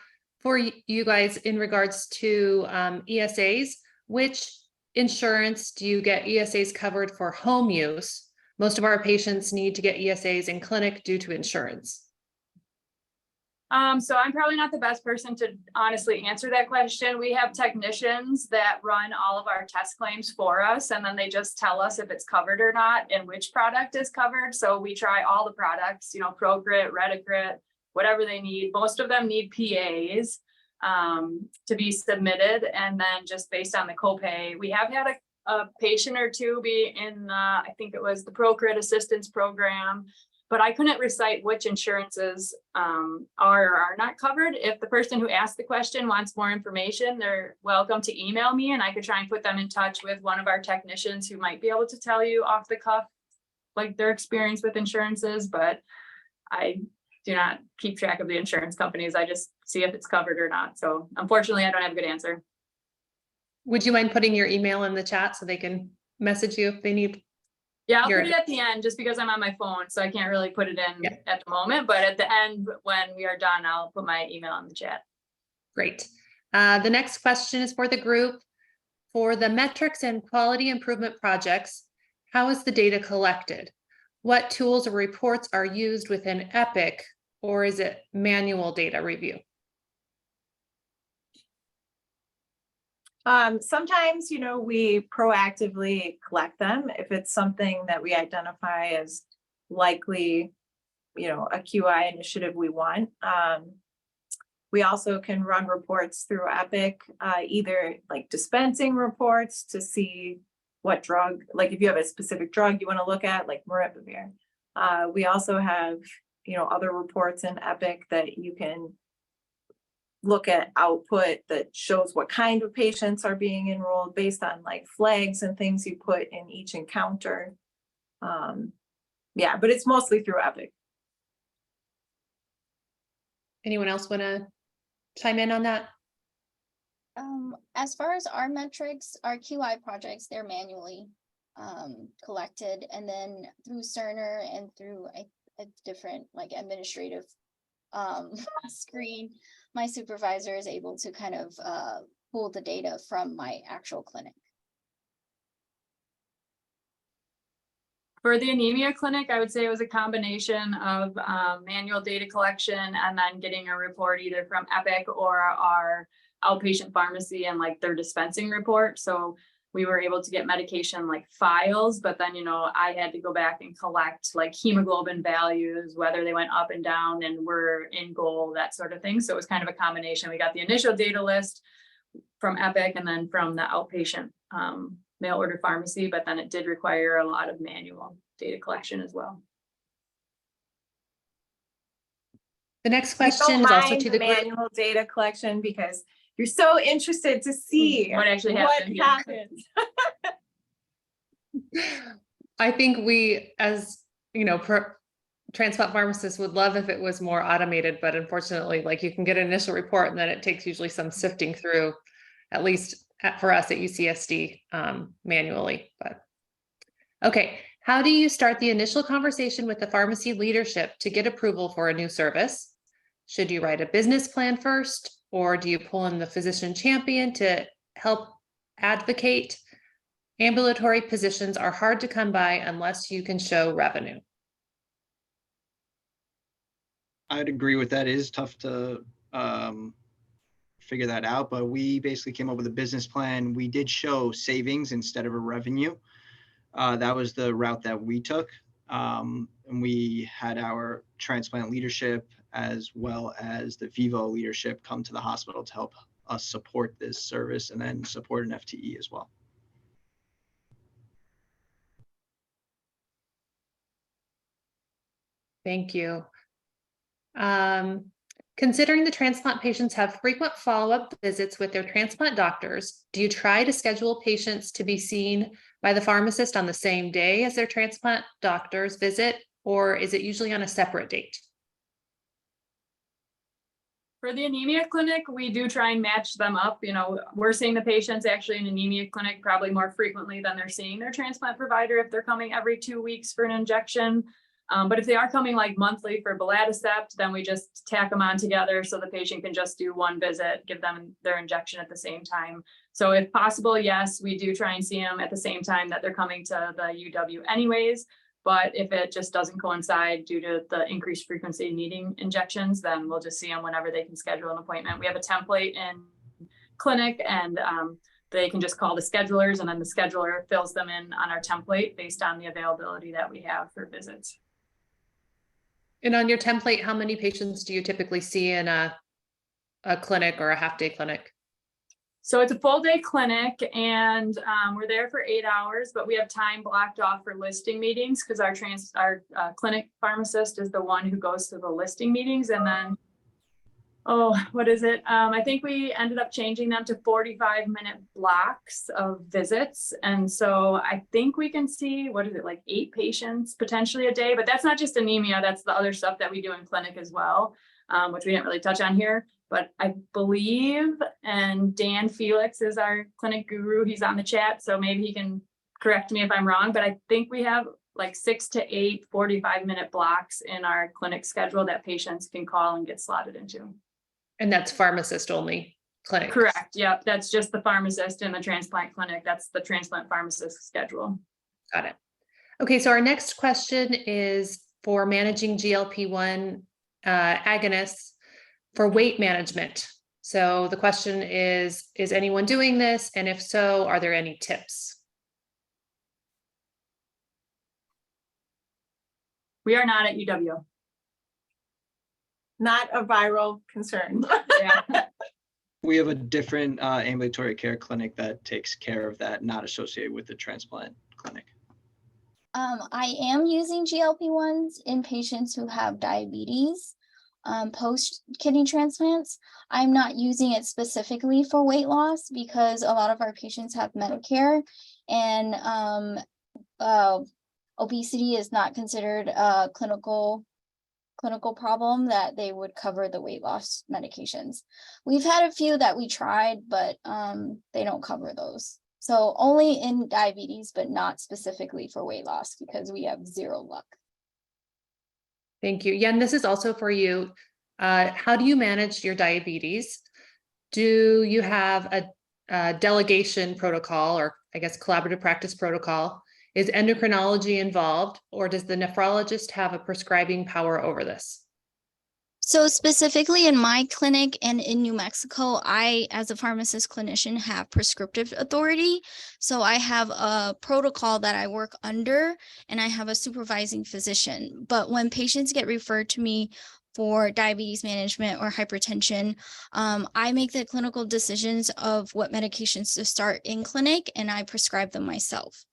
Speaker 2: you guys in regards to ESAs. Which insurance do you get ESAs covered for home use? Most of our patients need to get ESAs in clinic due to insurance.
Speaker 1: So I'm probably not the best person to honestly answer that question. We have technicians that run all of our test claims for us, and then they just tell us if it's covered or not and which product is covered. So we try all the products, Procrit, Retacrit, whatever they need. Most of them need PAs to be submitted. And then just based on the copay, we have had a patient or two be in, I think it was the Procrit assistance program, but I couldn't recite which insurances are or are not covered. If the person who asked the question wants more information, they're welcome to email me, and I could try and put them in touch with one of our technicians who might be able to tell you off the cuff, like their experience with insurances, but I do not keep track of the insurance companies. I just see if it's covered or not. So unfortunately, I don't have a good answer.
Speaker 2: Would you mind putting your email in the chat so they can message you if they need?
Speaker 1: Yeah, I'll put it at the end just because I'm on my phone, so I can't really put it in at the moment, but at the end, when we are done, I'll put my email in the chat.
Speaker 2: Great. The next question is for the group. For the metrics and quality improvement projects, how is the data collected? What tools or reports are used within Epic, or is it manual data review?
Speaker 3: Sometimes, we proactively collect them if it's something that we identify as likely, a QI initiative we want. We also can run reports through Epic, either like dispensing reports to see what drug, like if you have a specific drug you want to look at, like maribavir. We also have, other reports in Epic that you can look at output that shows what kind of patients are being enrolled based on like flags and things you put in each encounter. Yeah, but it's mostly through Epic.
Speaker 2: Anyone else want to chime in on that?
Speaker 4: As far as our metrics, our QI projects, they're manually collected, and then through Cerner and through a different like administrative screen, my supervisor is able to kind of pull the data from my actual clinic.
Speaker 1: For the anemia clinic, I would say it was a combination of manual data collection and then getting a report either from Epic or our outpatient pharmacy and like their dispensing report. So we were able to get medication like files, but then, I had to go back and collect like hemoglobin values, whether they went up and down and were in goal, that sort of thing. So it was kind of a combination. We got the initial data list from Epic and then from the outpatient mail order pharmacy, but then it did require a lot of manual data collection as well.
Speaker 2: The next
Speaker 3: We don't
Speaker 2: question is also
Speaker 3: mind
Speaker 2: to the group.
Speaker 3: manual data collection because you're so interested to see
Speaker 1: What actually
Speaker 3: what
Speaker 1: happened, yeah.
Speaker 3: happens.
Speaker 2: I think we, as you know, transplant pharmacists would love if it was more automated, but unfortunately, like you can get an initial report and then it takes usually some sifting through, at least for us at UCSD, manually. But okay, how do you start the initial conversation with the pharmacy leadership to get approval for a new service? Should you write a business plan first, or do you pull in the physician champion to help advocate? Ambulatory positions are hard to come by unless you can show revenue.
Speaker 5: I'd agree with that. It is tough to figure that out, but we basically came up with a business plan. We did show savings instead of a revenue. That was the route that we took. And we had our transplant leadership as well as the Vivo leadership come to the hospital to help us support this service and then support an FTE as well.
Speaker 2: Thank you. Considering the transplant patients have frequent follow-up visits with their transplant doctors, do you try to schedule patients to be seen by the pharmacist on the same day as their transplant doctor's visit, or is it usually on a separate date?
Speaker 1: For the anemia clinic, we do try and match them up. You know, we're seeing the patients actually in anemia clinic probably more frequently than they're seeing their transplant provider if they're coming every 2 weeks for an injection. But if they are coming like monthly for belatacept, then we just tack them on together so the patient can just do one visit, give them their injection at the same time. So if possible, yes, we do try and see them at the same time that they're coming to the UW anyways. But if it just doesn't coincide due to the increased frequency needing injections, then we'll just see them whenever they can schedule an appointment. We have a template in clinic, and they can just call the schedulers, and then the scheduler fills them in on our template based on the availability that we have for visits.
Speaker 2: And on your template, how many patients do you typically see in a clinic or a half-day clinic?
Speaker 1: So it's a full day clinic, and we're there for 8 hours, but we have time blocked off for listing meetings because our clinic pharmacist is the one who goes to the listing meetings. And then, what is it? I think we ended up changing them to 45-minute blocks of visits. And so I think we can see, what is it, like 8 patients potentially a day, but that's not just anemia, that's the other stuff that we do in clinic as well, which we didn't really touch on here. But I believe, and Dan Felix is our clinic guru, he's on the chat, so maybe he can correct me if I'm wrong, but I think we have like 6 to 8 45-minute blocks in our clinic schedule that patients can call and get slotted into.
Speaker 2: And that's pharmacist only clinic?
Speaker 1: Correct, yep, that's just the pharmacist in the transplant clinic. That's the transplant pharmacist schedule.
Speaker 2: Got it. Okay, so our next question is for managing GLP-1 agonists for weight management. So the question is anyone doing this? And if so, are there any tips?
Speaker 1: We are not at UW.
Speaker 3: Not a viral concern.
Speaker 1: Yeah.
Speaker 5: We have a different ambulatory care clinic that takes care of that, not associated with the transplant clinic.
Speaker 4: I am using GLP-1s in patients who have diabetes post kidney transplants. I'm not using it specifically for weight loss because a lot of our patients have Medicare, and obesity is not considered a clinical problem that they would cover the weight loss medications. We've had a few that we tried, but they don't cover those. So only in diabetes, but not specifically for weight loss because we have zero luck.
Speaker 2: Thank you. Yen, this is also for you. How do you manage your diabetes? Do you have a delegation protocol, or I guess collaborative practice protocol? Is endocrinology involved, or does the nephrologist have a prescribing power over this?
Speaker 4: So specifically in my clinic and in New Mexico, I, as a pharmacist clinician, have prescriptive authority. So I have a protocol that I work under, and I have a supervising physician. But when patients get referred to me for diabetes management or hypertension, I make the clinical decisions of what medications to start in clinic, and I prescribe them myself.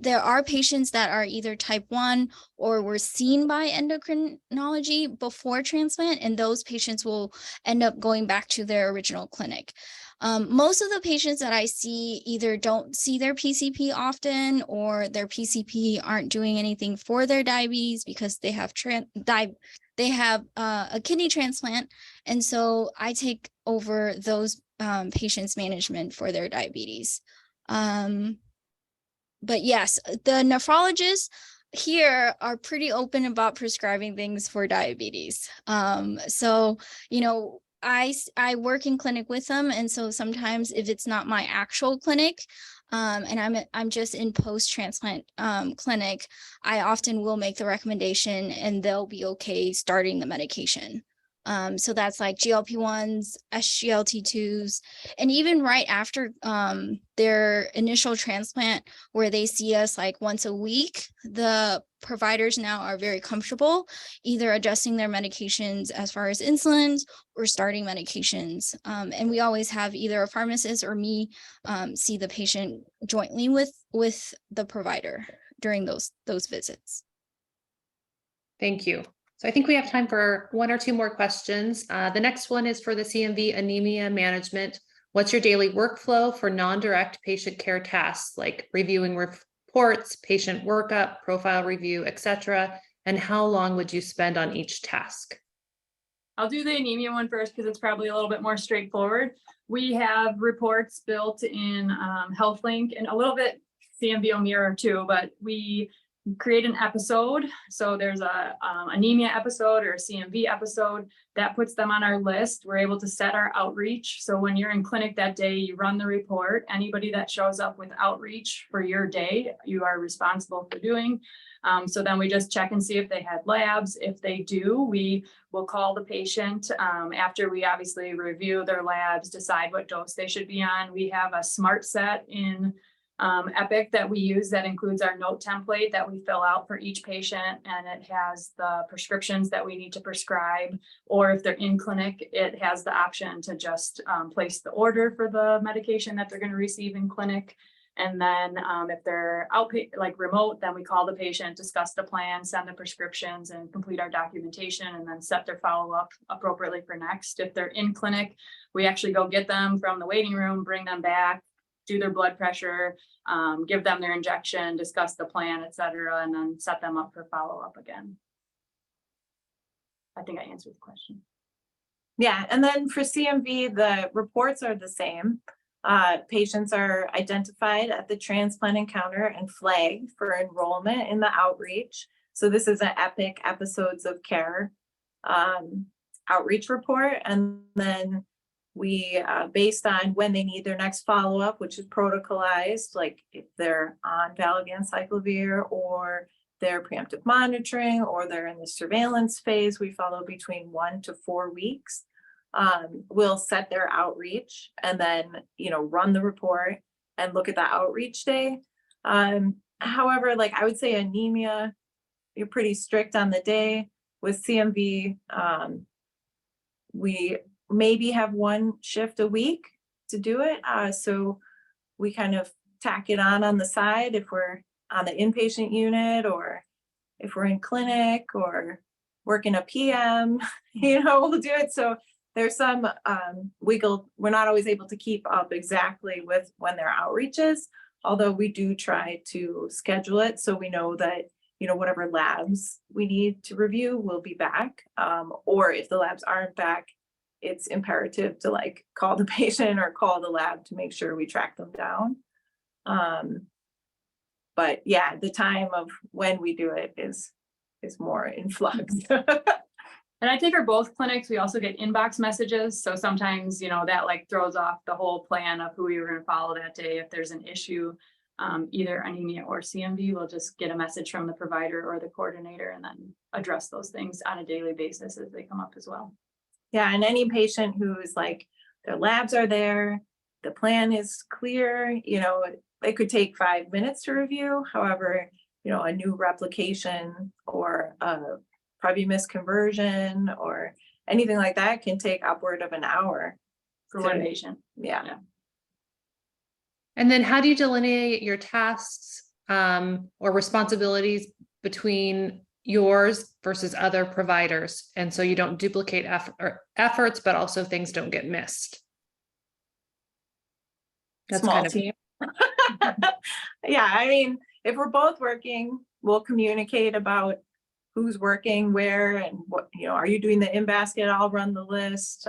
Speaker 4: There are patients that are either type 1 or were seen by endocrinology before transplant, and those patients will end up going back to their original clinic. Most of the patients that I see either don't see their PCP often, or their PCP aren't doing anything for their diabetes because they have a kidney transplant. And so I take over those patients' management for their diabetes. But yes, the nephrologists here are pretty open about prescribing things for diabetes. So, you know, I work in clinic with them. And so sometimes if it's not my actual clinic, and I'm just in post-transplant clinic, I often will make the recommendation and they'll be okay starting the medication. So that's like GLP-1s, SGLT2s, and even right after their initial transplant, where they see us like once a week, the providers now are very comfortable either adjusting their medications as far as insulins or starting medications. And we always have either a pharmacist or me see the patient jointly with the provider during those visits.
Speaker 2: Thank you. So I think we have time for one or two more questions. The next one is for the CMV anemia management. What's your daily workflow for non-direct patient care tasks like reviewing reports, patient workup, profile review, etc.? And how long would you spend on each task?
Speaker 1: I'll do the anemia one first because it's probably a little bit more straightforward. We have reports built in HealthLink and a little bit CMV Mirror too, but we create an episode. So there's a anemia episode or a CMV episode that puts them on our list. We're able to set our outreach. So when you're in clinic that day, you run the report. Anybody that shows up with outreach for your day, you are responsible for doing. So then we just check and see if they had labs. If they do, we will call the patient after we obviously review their labs, decide what dose they should be on. We have a smart set in Epic that we use that includes our note template that we fill out for each patient, and it has the prescriptions that we need to prescribe, or if they're in clinic, it has the option to just place the order for the medication that they're going to receive in clinic. And then if they're like remote, then we call the patient, discuss the plan, send the prescriptions, and complete our documentation, and then set their follow-up appropriately for next. If they're in clinic, we actually go get them from the waiting room, bring them back, do their blood pressure, give them their injection, discuss the plan, etc., and then set them up for follow-up again. I think I answered the question.
Speaker 3: Yeah, and then for CMV, the reports are the same. Patients are identified at the transplant encounter and flagged for enrollment in the outreach. So this is an Epic episodes of care outreach report, and then we, based on when they need their next follow-up, which is protocolized, like if they're on valganciclovir or they're preemptive monitoring or they're in the surveillance phase, we follow between 1 to 4 weeks. We'll set their outreach and then, run the report and look at the outreach day. However, like I would say anemia, you're pretty strict on the day. With CMV, we maybe have one shift a week to do it. So we kind of tack it on the side if we're on the inpatient unit, or if we're in clinic or working a PM, we'll do it. So there's some wiggle. We're not always able to keep up exactly with when their outreach is, although we do try to schedule it so we know that, whatever labs we need to review will be back. Or if the labs aren't back, it's imperative to like call the patient or call the lab to make sure we track them down. But yeah, the time of when we do it is more in flux.
Speaker 1: And I think for both clinics, we also get inbox messages. So sometimes, that like throws off the whole plan of who you're going to follow that day. If there's an issue, either anemia or CMV, we'll just get a message from the provider or the coordinator and then address those things on a daily basis as they come up as well.
Speaker 3: Yeah, and any patient who is like, their labs are there, the plan is clear, it could take 5 minutes to review. However, a new replication or a probably missed conversion or anything like that can take upward of an hour.
Speaker 1: For one patient.
Speaker 3: Yeah.
Speaker 2: And then how do you delineate your tasks or responsibilities between yours versus other providers? And so you don't duplicate efforts, but also things don't get missed. That's
Speaker 3: Small
Speaker 2: kind of
Speaker 3: team. Yeah, I mean, if we're both working, we'll communicate about who's working where and what, are you doing the in-basket? I'll run the list.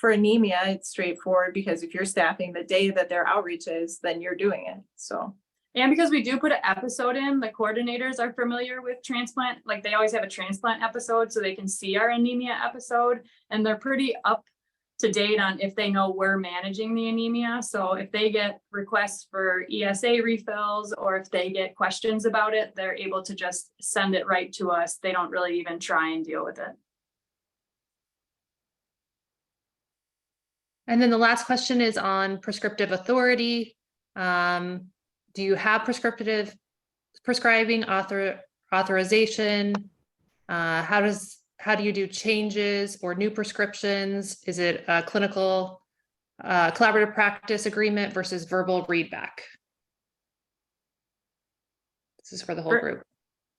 Speaker 3: For anemia, it's straightforward because if you're staffing the day that their outreach is, then you're doing it. So.
Speaker 1: And because we do put an episode in, the coordinators are familiar with transplant. Like they always have a transplant episode so they can see our anemia episode, and they're pretty up to date on if they know we're managing the anemia. So if they get requests for ESA refills or if they get questions about it, they're able to just send it right to us. They don't really even try and deal with it.
Speaker 2: And then the last question is on prescriptive authority. Do you have prescribing authorization? How do you do changes or new prescriptions? Is it a clinical collaborative practice agreement versus verbal readback? This is for the whole group.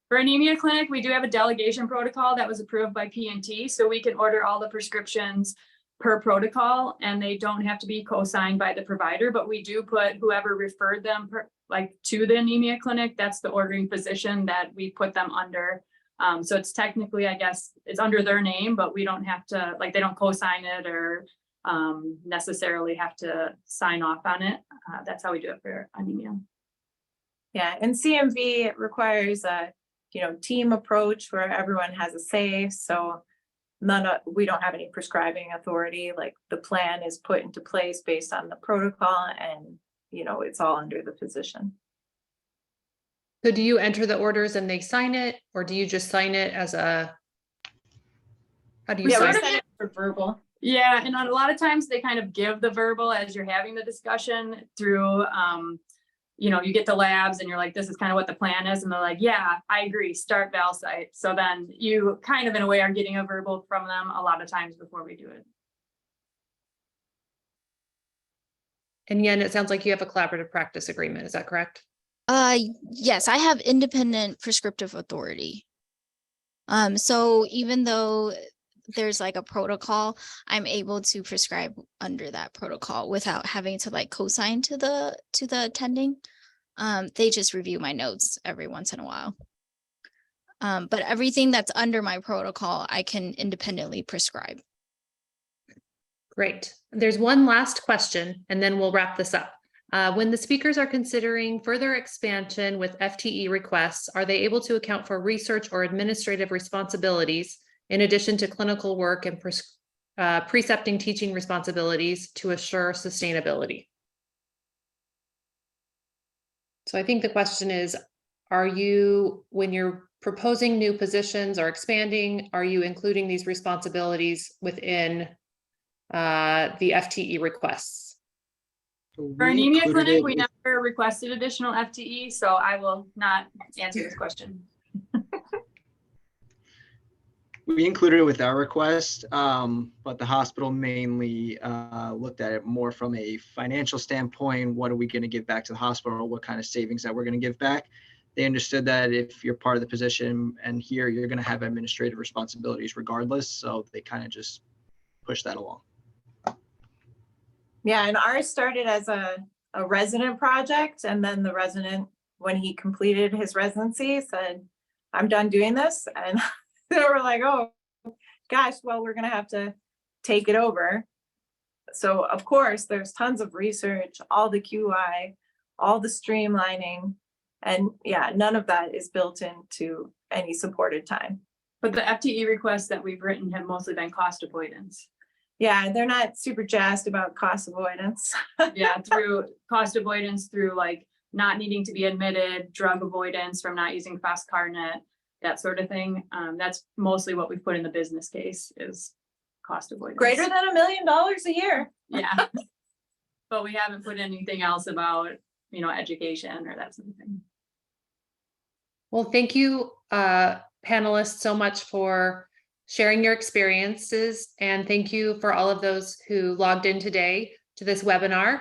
Speaker 1: For Anemia Clinic, we do have a delegation protocol that was approved by P&T, so we can order all the prescriptions per protocol, and they don't have to be co-signed by the provider, but we do put whoever referred them to the Anemia Clinic, that's the ordering physician that we put them under. So it's technically, I guess, it's under their name, but we don't have to, they don't co-sign it or necessarily have to sign off on it. That's how we do it for anemia.
Speaker 3: Yeah, and CMV requires a team approach where everyone has a say. So we don't have any prescribing authority. Like the plan is put into place based on the protocol, and it's all under the physician.
Speaker 2: So do you enter the orders and they sign it, or do you just sign it as a? How do you sign
Speaker 3: it for verbal?
Speaker 1: Yeah, and a lot of times they kind of give the verbal as you're having the discussion through. You get the labs and you're like, this is kind of what the plan is. And they're like, yeah, I agree, start Valsite. So then you kind of in a way are getting a verbal from them a lot of times before we do it.
Speaker 2: And Yen, it sounds like you have a collaborative practice agreement. Is that correct?
Speaker 4: Yes, I have independent prescriptive authority. So even though there's a protocol, I'm able to prescribe under that protocol without having to co-sign to the attending. They just review my notes every once in a while. But everything that's under my protocol, I can independently prescribe.
Speaker 2: Great. There's one last question, and then we'll wrap this up. When the speakers are considering further expansion with FTE requests, are they able to account for research or administrative responsibilities in addition to clinical work and precepting teaching responsibilities to assure sustainability? So I think the question is, when you're proposing new positions or expanding, are you including these responsibilities within the FTE requests?
Speaker 1: For Anemia Clinic, we never requested additional FTE, so I will not answer this question.
Speaker 5: We included it with our request, but the hospital mainly looked at it more from a financial standpoint. What are we going to give back to the hospital? What kind of savings that we're going to give back? They understood that if you're part of the position and here, you're going to have administrative responsibilities regardless. So they kind of just push that along.
Speaker 3: Yeah, and ours started as a resident project, and then the resident, when he completed his residency, said, I'm done doing this. And they were like, oh gosh, well, we're gonna have to take it over. So of course, there's tons of research, all the QI, all the streamlining, and yeah, none of that is built into any supported time.
Speaker 1: But the FTE requests that we've written have mostly been cost avoidance.
Speaker 3: Yeah, they're not super jazzed about cost avoidance.
Speaker 1: Yeah, through cost avoidance, through not needing to be admitted, drug avoidance from not using FastCarnet, that sort of thing. That's mostly what we've put in the business case is cost avoidance.
Speaker 3: Greater than $1 million a year.
Speaker 1: Yeah. But we haven't put anything else about, education or that sort of thing.
Speaker 2: Well, thank you, Pham panelists so much for sharing your experiences, and thank you for all of those who logged in today to this webinar.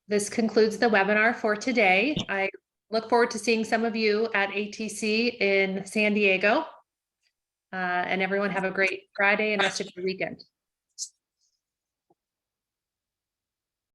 Speaker 2: This concludes the webinar for today. I look forward to seeing some of you at ATC in San Diego. And everyone have a great Friday and rest of your weekend.